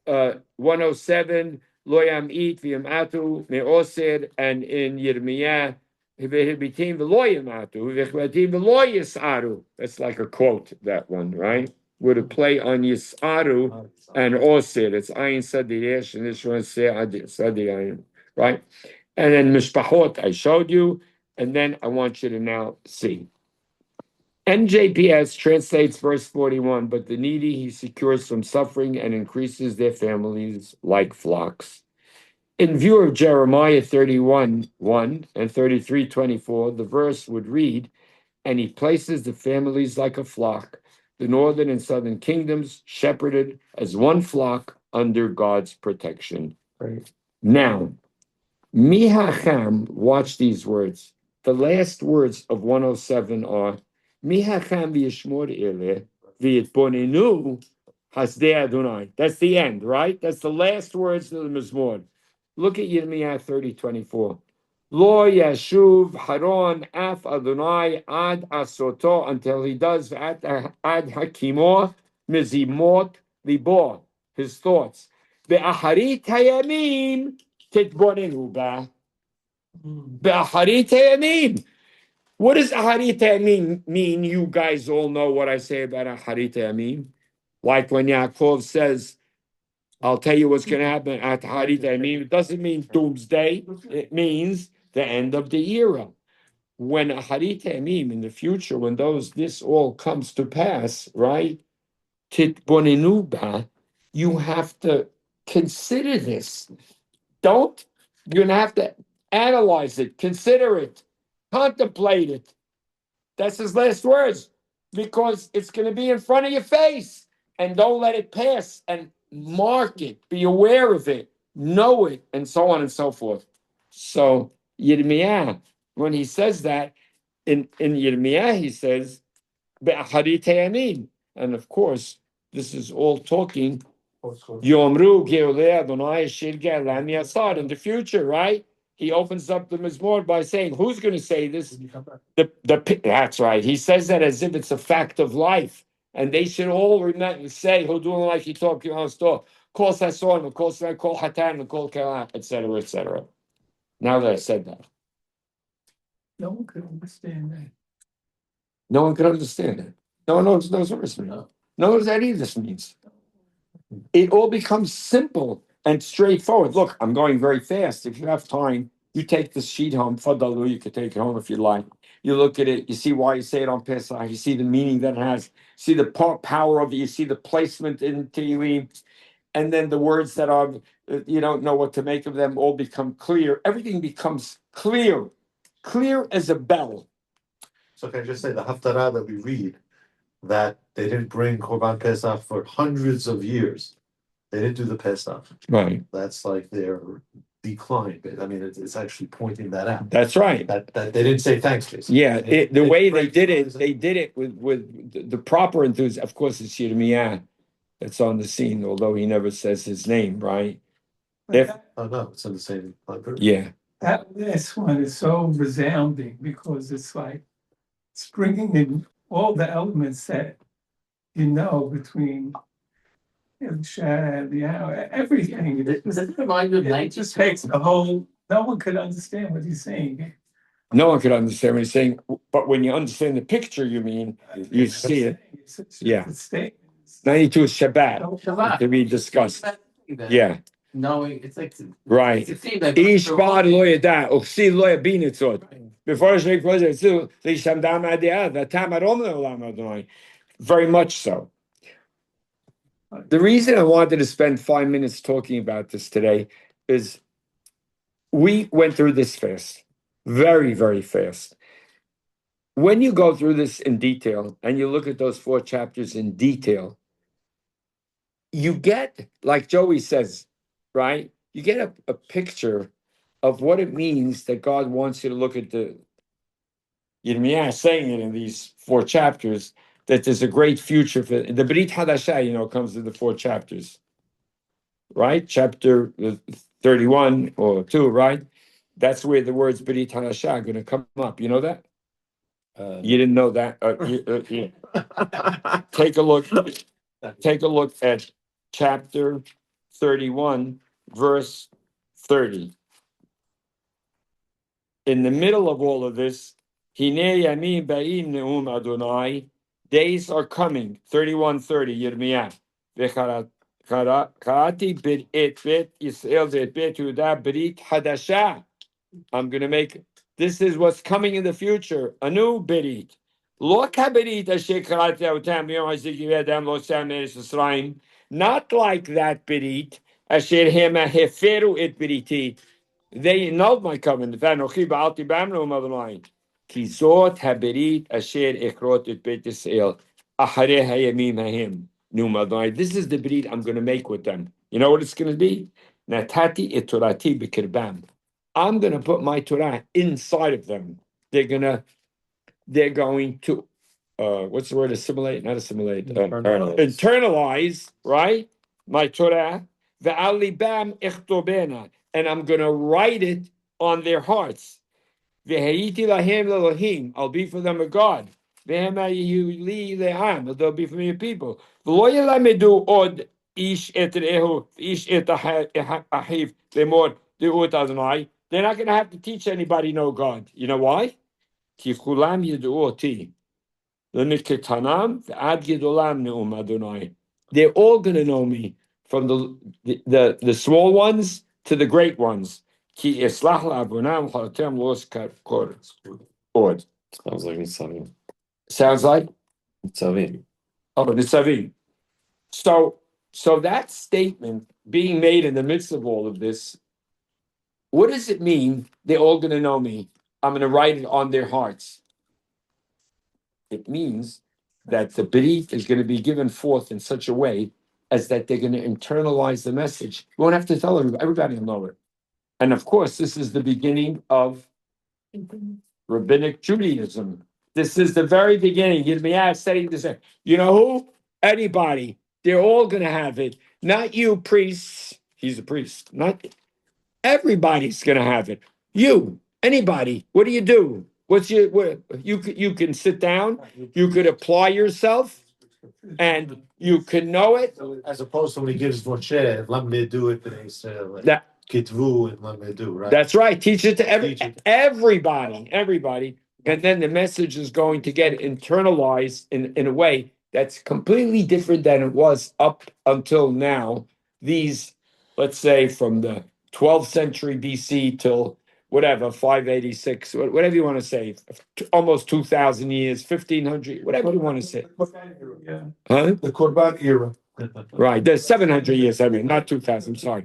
[SPEAKER 3] 107, Loyam Eat, Viamatu, Meoser, and in Yirmiyah, Hibitim Veloyamatu, Vichbatim Veloyasaru. That's like a quote, that one, right? With a play on Yisaru and Osir. It's Ayin Sadiyesh, and this one Sadiyayin, right? And then Mishpahot, I showed you, and then I want you to now see. NJPS translates verse 41, but the needy he secures from suffering and increases their families like flocks. In view of Jeremiah 31:1 and 33:24, the verse would read, and he places the families like a flock, the northern and southern kingdoms shepherded as one flock under God's protection.
[SPEAKER 7] Right.
[SPEAKER 3] Now, Mihacham, watch these words. The last words of 107 are, Mihacham v'yishmor eleh v'yitbonenu hasdei Adonai. That's the end, right? That's the last words of the Mizmor. Look at Yirmiyah 30:24. Lo yashuv haron af Adonai ad asoto, until he does ad hakimo mizimot libo, his thoughts. Be'aharit hayamim titbonenu ba. Be'aharit hayamim. What does Aharit Hayamim mean? You guys all know what I say about Aharit Hayamim. Like when Yaakov says, I'll tell you what's going to happen at Aharit Hayamim. It doesn't mean doomsday. It means the end of the era. When Aharit Hayamim, in the future, when this all comes to pass, right? Titbonenu ba, you have to consider this. You're going to have to analyze it, consider it. Contemplate it. That's his last words, because it's going to be in front of your face, and don't let it pass, and mark it, be aware of it, know it, and so on and so forth. So Yirmiyah, when he says that, in Yirmiyah he says, Be'aharit hayamim, and of course, this is all talking Yomru Geoleh Adonai Shirgeh Lam Yasar, in the future, right? He opens up the Mizmor by saying, who's going to say this? That's right. He says that as if it's a fact of life. And they should all remember, say, Hodun like he talked about, call Sasson, call Hatan, call Kalah, etc., etc. Now that I said that.
[SPEAKER 8] No one could understand that.
[SPEAKER 3] No one could understand it. No one knows what this means. No one knows what any of this means. It all becomes simple and straightforward. Look, I'm going very fast. If you have time, you take this sheet home. Fadalu, you could take it home if you like. You look at it, you see why you say it on Pesach, you see the meaning that it has, see the power of it, you see the placement in Tehillim, and then the words that are, you don't know what to make of them, all become clear. Everything becomes clear as a bell.
[SPEAKER 5] So can I just say the Haftarah that we read, that they didn't bring Korban Pesach for hundreds of years. They didn't do the Pesach.
[SPEAKER 3] Right.
[SPEAKER 5] That's like their decline. I mean, it's actually pointing that out.
[SPEAKER 3] That's right.
[SPEAKER 5] That they didn't say thanks, basically.
[SPEAKER 3] Yeah, the way they did it with the proper enthusiasm. Of course, it's Yirmiyah that's on the scene, although he never says his name, right?
[SPEAKER 5] Oh no, it's in the same library.
[SPEAKER 3] Yeah.
[SPEAKER 8] That last one is so resounding because it's like it's bringing in all the elements that between everything.
[SPEAKER 6] Does it remind you of
[SPEAKER 8] It just takes the whole. No one could understand what he's saying.
[SPEAKER 3] No one could understand what he's saying, but when you understand the picture, you see it. Yeah. 92 is Shabbat to be discussed. Yeah.
[SPEAKER 6] Knowing it's like
[SPEAKER 3] right. Ish bad lo yada, uksi lo yabin etzot. Before very much so. The reason I wanted to spend 5 minutes talking about this today is we went through this fast, very, very fast. When you go through this in detail and you look at those 4 chapters in detail, you get, like Joey says, right? You get a picture of what it means that God wants you to look at the Yirmiyah saying it in these 4 chapters, that there's a great future for the Brit Hadashah, comes in the 4 chapters, right? Chapter 31 or 2, right? That's where the words Brit Hadashah are going to come up. You know that? You didn't know that? Take a look at chapter 31, verse 30. In the middle of all of this, Hinei yamim ba'im ne'um Adonai, days are coming, 31:30, Yirmiyah. Karati bit Yisrael bit Yehuda brit hadasha. I'm going to make, this is what's coming in the future, a new berit. Lo kaberit asher karati otam yom haziki adam lo sam eretz Yisrael. Not like that berit, asher hema heferu et beriti. They annulled my covenant. Vanochi ba'alti b'amnu Adonai. Ki zot haberit asher ekrot et bet Yisrael acharei hayamim ha'im nu Adonai. This is the berit I'm going to make with them. You know what it's going to be? Natati et torati b'kirbam. I'm going to put my Torah inside of them. They're going to, what's the word? Assimilate, not assimilate. Internalize, right? My Torah. Ve'al libam echtobena. And I'm going to write it on their hearts. Ve'hayiti lahem l'Elohim. I'll be for them a God. Ve'hem ha'yili le'am. They'll be for me a people. V'lo yelamedu od ish et re'ehu, ish et ahiv, lemor de'ut Adonai. They're not going to have to teach anybody no God. You know why? Ki chulam yedu'u oti. L'miketanam ve'ad gedolam ne'um Adonai. They're all going to know me, from the small ones to the great ones. Ki eslach la'avonam chalatem los kor.
[SPEAKER 4] Sounds like Nitzavim.
[SPEAKER 3] Sounds like?
[SPEAKER 4] Nitzavim.
[SPEAKER 3] Oh, Nitzavim. So that statement being made in the midst of all of this, what does it mean? They're all going to know me. I'm going to write it on their hearts. It means that the belief is going to be given forth in such a way as that they're going to internalize the message. You won't have to tell everybody will know it. And of course, this is the beginning of Rabbinic Judaism. This is the very beginning. Yirmiyah saying this. You know who? Anybody. They're all going to have it. Not you, priests. He's a priest. Not everybody's going to have it. You, anybody. What do? You can sit down. You could apply yourself, and you can know it.
[SPEAKER 5] As opposed to when he gives Moshe, let me do it, and he said,
[SPEAKER 3] That
[SPEAKER 5] Kitvu, and let me do, right?
[SPEAKER 3] That's right. Teach it to
[SPEAKER 5] Teach it.
[SPEAKER 3] everybody. And then the message is going to get internalized in a way that's completely different than it was up until now. These, let's say, from the 12th century BC till whatever, 586, whatever you want to say, almost 2,000 years, 1,500, whatever you want to say.
[SPEAKER 8] Yeah.
[SPEAKER 3] Huh?
[SPEAKER 1] The Korban era.
[SPEAKER 3] Right. There's 700 years, not 2,000, sorry.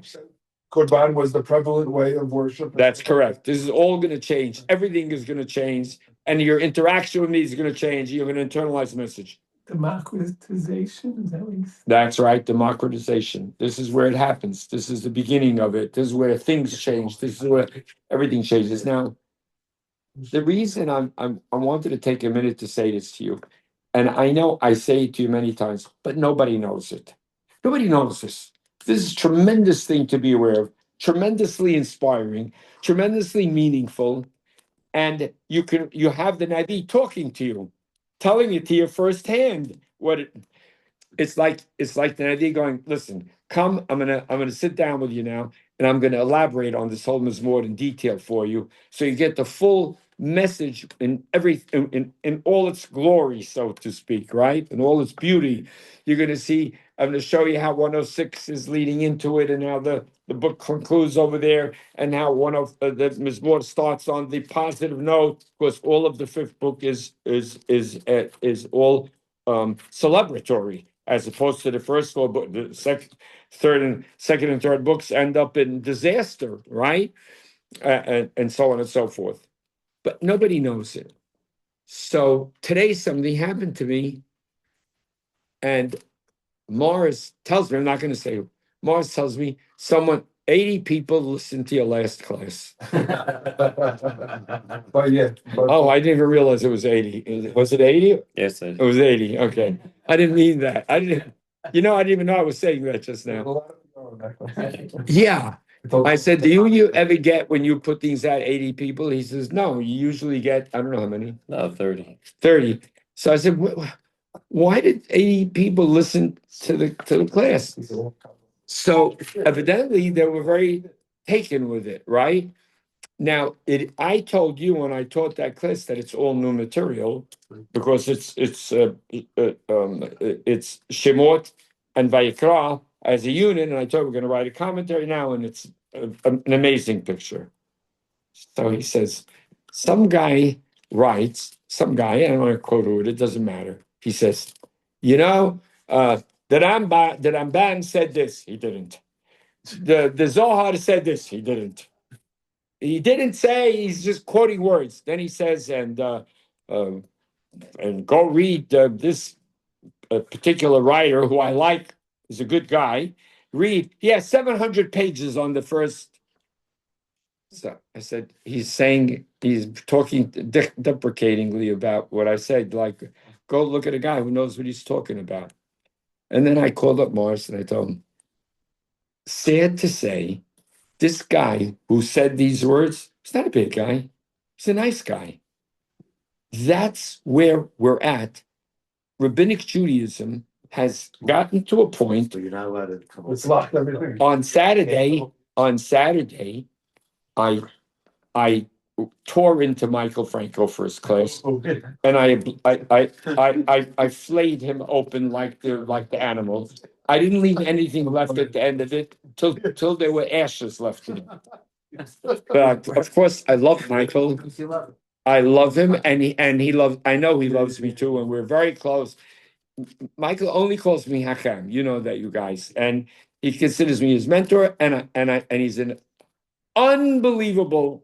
[SPEAKER 1] Korban was the prevalent way of worship.
[SPEAKER 3] That's correct. This is all going to change. Everything is going to change. And your interaction with me is going to change. You're going to internalize the message.
[SPEAKER 8] Democratization, is that what you said?
[SPEAKER 3] That's right. Democratization. This is where it happens. This is the beginning of it. This is where things change. This is where everything changes. Now, the reason I wanted to take a minute to say this to you, and I know I say it to you many times, but nobody knows it. Nobody knows this. This is a tremendous thing to be aware of, tremendously inspiring, tremendously meaningful. And you have the Navi talking to you, telling it to you firsthand. It's like the Navi going, listen, come, I'm gonna sit down with you now, and I'm gonna elaborate on this whole Mizmor in detail for you, so you get the full message in all its glory, so to speak, right? In all its beauty. You're gonna see, I'm gonna show you how 106 is leading into it, and how the book concludes over there, and how the Mizmor starts on the positive note, because all of the fifth book is all celebratory. as opposed to the first four book, the second and third books end up in disaster, right? And so on and so forth. But nobody knows it. So today something happened to me, and Morris tells me, I'm not going to say, Morris tells me 80 people listened to your last class.
[SPEAKER 1] But yeah.
[SPEAKER 3] Oh, I didn't even realize it was 80. Was it 80?
[SPEAKER 4] Yes,
[SPEAKER 3] It was 80. Okay. I didn't mean that. I didn't even know I was saying that just now. Yeah. I said, do you ever get, when you put things out, 80 people? He says, no, you usually get, I don't know how many.
[SPEAKER 4] no, 30.
[SPEAKER 3] 30. So I said, why did 80 people listen to the class? So evidently they were very taken with it, right? Now, I told you when I taught that class that it's all new material because it's Shemot and Vayikra as a unit, and I told we're going to write a commentary now, and it's an amazing picture. So he says, some guy, I don't want to quote who it doesn't matter. He says, the Ramban said this. He didn't. The Zohar said this. He didn't. He didn't say, he's just quoting words. Then he says, and go read this particular writer who I like, is a good guy. Read. He has 700 pages on the first. So I said, he's talking deprecatingly about what I said, like, go look at a guy who knows what he's talking about. And then I called up Morris and I told him, sad to say, this guy who said these words, he's not a big guy. He's a nice guy. That's where we're at. Rabbinic Judaism has gotten to a point.
[SPEAKER 5] So you're not allowed to come.
[SPEAKER 1] It's locked everything.
[SPEAKER 3] On Saturday, I tore into Michael Franco for his class, and I flayed him open like the animals. I didn't leave anything left at the end of it till there were ashes left in it. But of course, I love Michael. I love him, and he loves. I know he loves me too, and we're very close. Michael only calls me Hakam. You know that, you guys, and he considers me his mentor, and he's an unbelievable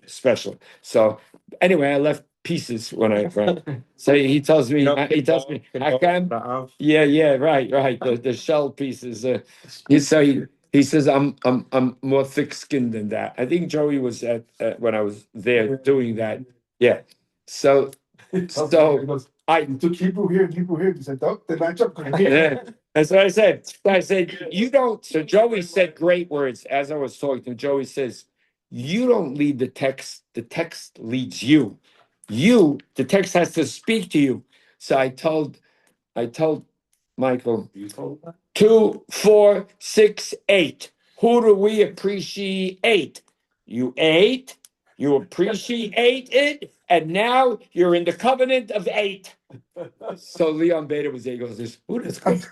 [SPEAKER 3] special. So anyway, I left pieces when I so he tells me Hakam. Yeah, right. The shell pieces. He says I'm more thick-skinned than that. I think Joey was at when I was there doing that. Yeah. So I
[SPEAKER 1] took Hebrew here and Hebrew here. He said, "Oh, they match up."
[SPEAKER 3] yeah. That's what I said. You don't. So Joey said great words as I was talking to him. Joey says, you don't lead the text. The text leads you. The text has to speak to you. So I told Michael, 2, 4, 6, 8. Who do we appreciate? You ate, you appreciate it, and now you're in the covenant of 8. So Leon Beta was there. He goes, who does it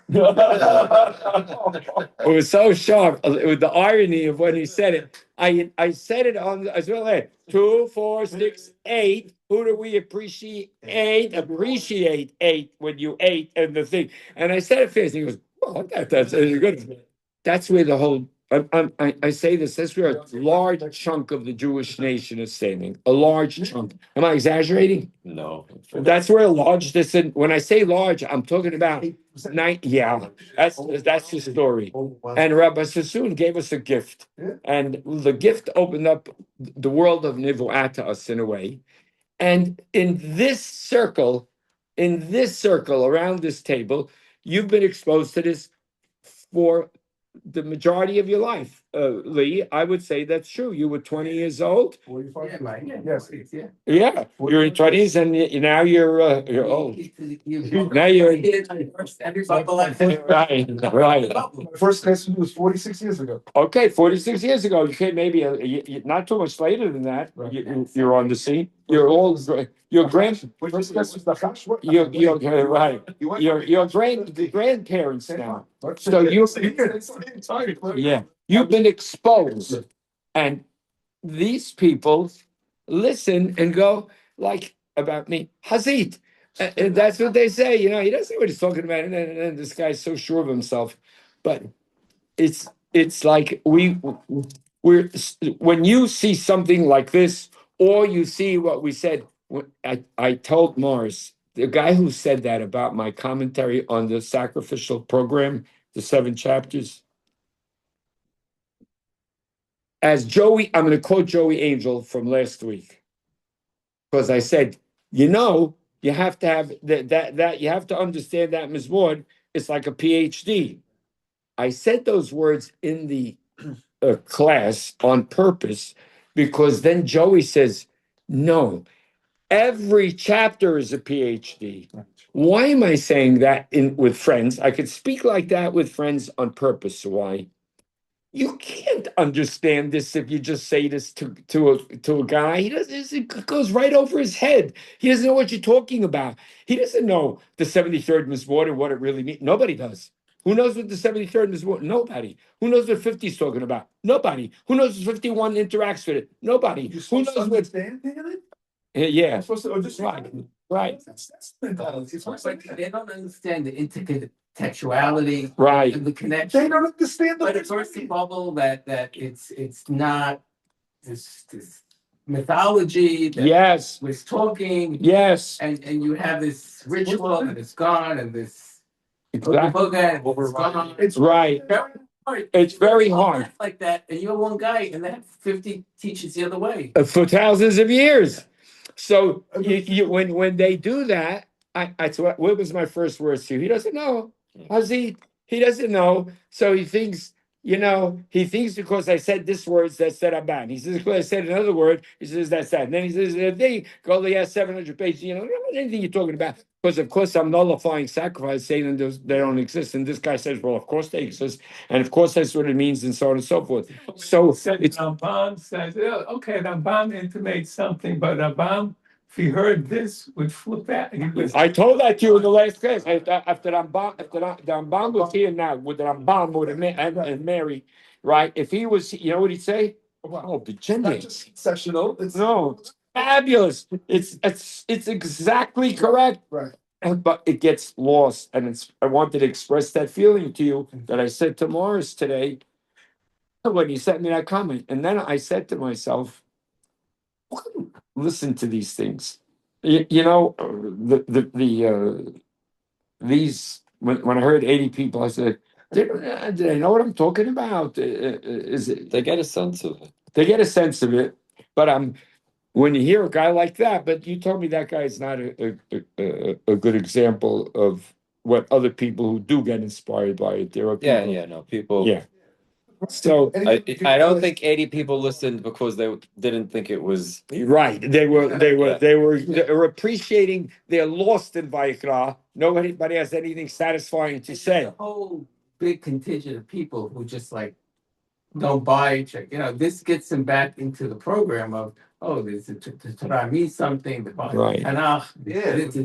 [SPEAKER 3] was so sharp. It was the irony of when he said it. I said it on as well. 2, 4, 6, 8. Who do we appreciate? Appreciate 8 when you ate and the thing. And I said it fast. He goes, oh, that's good. That's where the whole. I say this. That's where a large chunk of the Jewish nation is standing. A large chunk. Am I exaggerating?
[SPEAKER 4] No.
[SPEAKER 3] That's where a large. When I say large, I'm talking about 9. Yeah, that's the story. And Rabbi Sassoon gave us a gift, and the gift opened up the world of Nivu'ah to us in a way. And in this circle around this table, you've been exposed to this for the majority of your life. Lee, I would say that's true. You were 20 years old.
[SPEAKER 1] 45.
[SPEAKER 6] Yeah, right.
[SPEAKER 1] Yes.
[SPEAKER 3] Yeah, you're in 20s, and now you're old. Now you're right.
[SPEAKER 1] My first class was 46 years ago.
[SPEAKER 3] Okay, 46 years ago. You came maybe not too much later than that. You're on the scene. You're all your
[SPEAKER 1] First class was the Chash.
[SPEAKER 3] You're right. Your grandparents now. So you've been exposed, and these people listen and go like about me, Hazit. And that's what they say, you know, he doesn't know what he's talking about, and then this guy's so sure of himself. But it's like we're when you see something like this, or you see what we said. I told Morris, the guy who said that about my commentary on the sacrificial program, the 7 chapters. As Joey, I'm going to quote Joey Angel from last week, because I said, you know, you have to have that you have to understand that Mizmor, it's like a PhD. I said those words in the class on purpose, because then Joey says, no, every chapter is a PhD. Why am I saying that with friends? I could speak like that with friends on purpose. Why? You can't understand this if you just say this to a guy. He doesn't. It goes right over his head. He doesn't know what you're talking about. He doesn't know the 73rd Mizmor and what it really means. Nobody does. Who knows what the 73rd Mizmor? Nobody. Who knows what 50 is talking about? Nobody. Who knows what 51 interacts with it? Nobody.
[SPEAKER 1] You're
[SPEAKER 3] Who
[SPEAKER 1] supposed
[SPEAKER 3] knows
[SPEAKER 1] to
[SPEAKER 3] what?
[SPEAKER 1] understand it?
[SPEAKER 3] Yeah.
[SPEAKER 1] You're supposed to, or just
[SPEAKER 3] Right.
[SPEAKER 1] That's mentality. It's
[SPEAKER 6] But
[SPEAKER 1] like
[SPEAKER 6] they don't understand the intertextuality
[SPEAKER 3] Right.
[SPEAKER 6] and the
[SPEAKER 1] they
[SPEAKER 6] connection.
[SPEAKER 1] don't understand
[SPEAKER 6] But
[SPEAKER 1] the
[SPEAKER 6] it bursts the bubble that it's not this mythology that
[SPEAKER 3] Yes.
[SPEAKER 6] was talking,
[SPEAKER 3] Yes.
[SPEAKER 6] and you have this ritual and it's gone, and this
[SPEAKER 3] Exactly.
[SPEAKER 6] boga and it's gone.
[SPEAKER 1] It's
[SPEAKER 3] Right.
[SPEAKER 6] Very hard.
[SPEAKER 3] It's very hard.
[SPEAKER 6] Like that, and you're one guy, and they have 50 teachers the other way.
[SPEAKER 3] For thousands of years. So when they do that, what was my first words to you? He doesn't know. How's he doesn't know. So he thinks, he thinks because I said this word that said Abban. He says because I said another word, he says that's that. And then he says they go, he has 700 pages, I don't know anything you're talking about. Because of course I'm nullifying sacrifice, saying they don't exist. And this guy says, well, of course they exist, and of course that's what it means, and so on and so forth. So
[SPEAKER 8] Said Rambam says, "Oh, okay, Rambam intimates something, but Rambam, if he heard this, would flip out. He was
[SPEAKER 3] I told that to you in the last class. After the Rambam was here now, with the Rambam and Mary, right? If he was, you know what he'd say? Oh, the
[SPEAKER 1] not
[SPEAKER 3] gender.
[SPEAKER 1] just sessional. It's
[SPEAKER 3] No, fabulous. It's exactly correct.
[SPEAKER 1] right.
[SPEAKER 3] But it gets lost, and I wanted to express that feeling to you that I said to Morris today when he sent me that comment. And then I said to myself, listen to these things. These when I heard 80 people, I said, did I know what I'm talking about? Is it
[SPEAKER 4] They get a sense of it.
[SPEAKER 3] they get a sense of it, but when you hear a guy like that, but you told me that guy is not a good example of what other people who do get inspired by it. There are people,
[SPEAKER 4] No, people.
[SPEAKER 3] yeah. So
[SPEAKER 4] I don't think 80 people listened because they didn't think it was.
[SPEAKER 3] right, they were appreciating their lost in Vayikra. Nobody has anything satisfying to say.
[SPEAKER 6] A whole big contingent of people who just like don't buy check. This gets them back into the program of the Torah means something. The
[SPEAKER 3] Right.
[SPEAKER 6] Tanakh,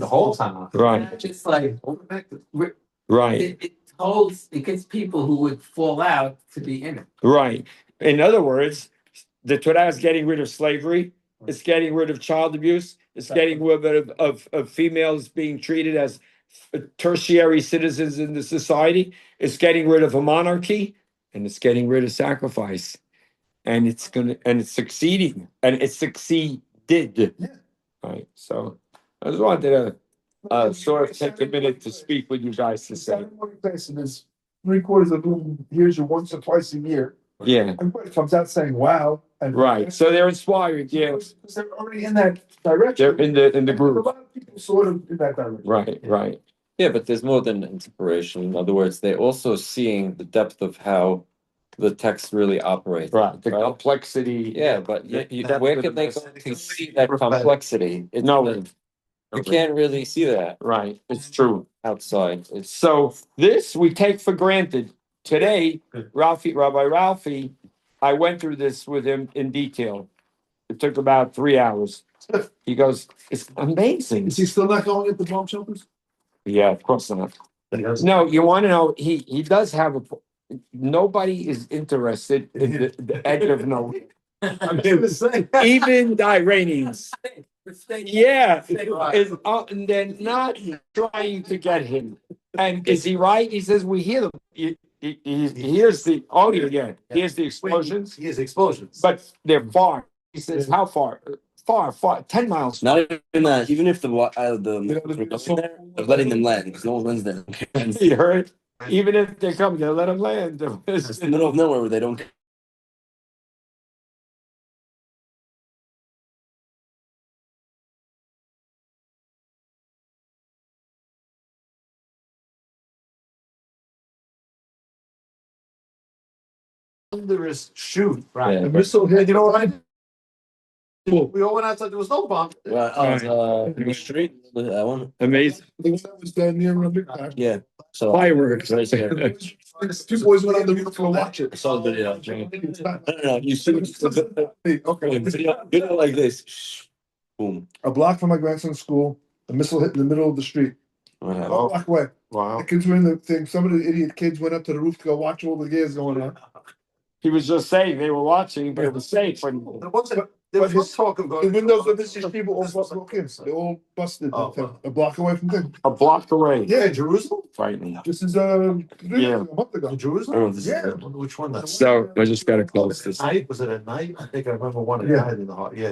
[SPEAKER 5] The whole time.
[SPEAKER 3] Right,
[SPEAKER 6] Just like
[SPEAKER 3] right.
[SPEAKER 6] it gets people who would fall out to be in it.
[SPEAKER 3] Right. In other words, the Torah is getting rid of slavery. It's getting rid of child abuse. It's getting rid of females being treated as tertiary citizens in the society. It's getting rid of a monarchy, and it's getting rid of sacrifice. And it's succeeding, and it succeeded.
[SPEAKER 1] Yeah.
[SPEAKER 3] Right. So I just wanted to sort of take a minute to speak with you guys to say.
[SPEAKER 1] There's 3/4 of whom hears you once or twice a year.
[SPEAKER 3] Yeah.
[SPEAKER 1] Everybody comes out saying, wow. And
[SPEAKER 3] Right. So they're inspired. Yeah.
[SPEAKER 1] Because they're already in that direction.
[SPEAKER 3] They're in the
[SPEAKER 1] A
[SPEAKER 3] group.
[SPEAKER 1] lot of people sort of in that direction.
[SPEAKER 3] Right. Right.
[SPEAKER 4] Yeah, but there's more than inspiration. In other words, they're also seeing the depth of how the text really operates.
[SPEAKER 3] Right. The complexity.
[SPEAKER 4] Yeah, but
[SPEAKER 5] That's
[SPEAKER 4] where
[SPEAKER 5] the
[SPEAKER 4] can they
[SPEAKER 5] best.
[SPEAKER 4] go to see that complexity?
[SPEAKER 3] No.
[SPEAKER 4] You can't really see that
[SPEAKER 3] Right. It's true.
[SPEAKER 4] outside.
[SPEAKER 3] So this we take for granted. Today, Rabbi Ralphie, I went through this with him in detail. It took about 3 hours. He goes, it's amazing.
[SPEAKER 1] Is he still not going into bomb shelters?
[SPEAKER 3] Yeah, of course not. No, you want to know, he does have nobody is interested in the edge of no.
[SPEAKER 1] I'm here to say.
[SPEAKER 3] Even the Iranians. Yeah, and they're not trying to get him. And is he right? He says, we hear them. He hears the audio again. Hears the explosions,
[SPEAKER 5] He has explosions.
[SPEAKER 3] but they're far. He says, how far? Far, 10 miles.
[SPEAKER 9] Not even that. Even if the they're letting them land because no one lands there.
[SPEAKER 3] He heard, even if they come, they'll let them land.
[SPEAKER 9] It's the middle of nowhere where they don't.
[SPEAKER 5] Thunderous shoot.
[SPEAKER 4] Yeah.
[SPEAKER 1] The missile hit, you know what?
[SPEAKER 5] We all went outside, there was no bomb.
[SPEAKER 9] The street. That one.
[SPEAKER 3] Amazing.
[SPEAKER 1] The one that was down near a big time.
[SPEAKER 9] Yeah. So
[SPEAKER 3] Fireworks.
[SPEAKER 1] Two boys went on the roof to go watch it.
[SPEAKER 9] I saw the video. No. You see
[SPEAKER 1] Okay.
[SPEAKER 9] video like this. Shh. Boom.
[SPEAKER 1] A block from my grandson's school, the missile hit in the middle of the street.
[SPEAKER 9] What
[SPEAKER 1] A
[SPEAKER 9] happened?
[SPEAKER 1] block away.
[SPEAKER 3] Wow.
[SPEAKER 1] The kids were in the thing. Some of the idiot kids went up to the roof to go watch all the gears going on.
[SPEAKER 3] He was just saying they were watching, but it was safe.
[SPEAKER 5] There wasn't, there was no talk of
[SPEAKER 1] The
[SPEAKER 5] going.
[SPEAKER 1] windows of this people all broke in. They all busted.
[SPEAKER 5] Oh,
[SPEAKER 1] Thing. A block away from thing.
[SPEAKER 3] A block away.
[SPEAKER 1] Yeah,
[SPEAKER 5] Jerusalem?
[SPEAKER 3] Frightening.
[SPEAKER 1] this is
[SPEAKER 3] Yeah.
[SPEAKER 1] a month ago.
[SPEAKER 9] I
[SPEAKER 5] Jerusalem?
[SPEAKER 9] don't know if this is.
[SPEAKER 5] Yeah, I wonder which one that's.
[SPEAKER 3] So I just gotta close this.
[SPEAKER 5] Night, was it at night? I think I remember one that
[SPEAKER 1] Yeah.
[SPEAKER 5] died in the heart. Yeah.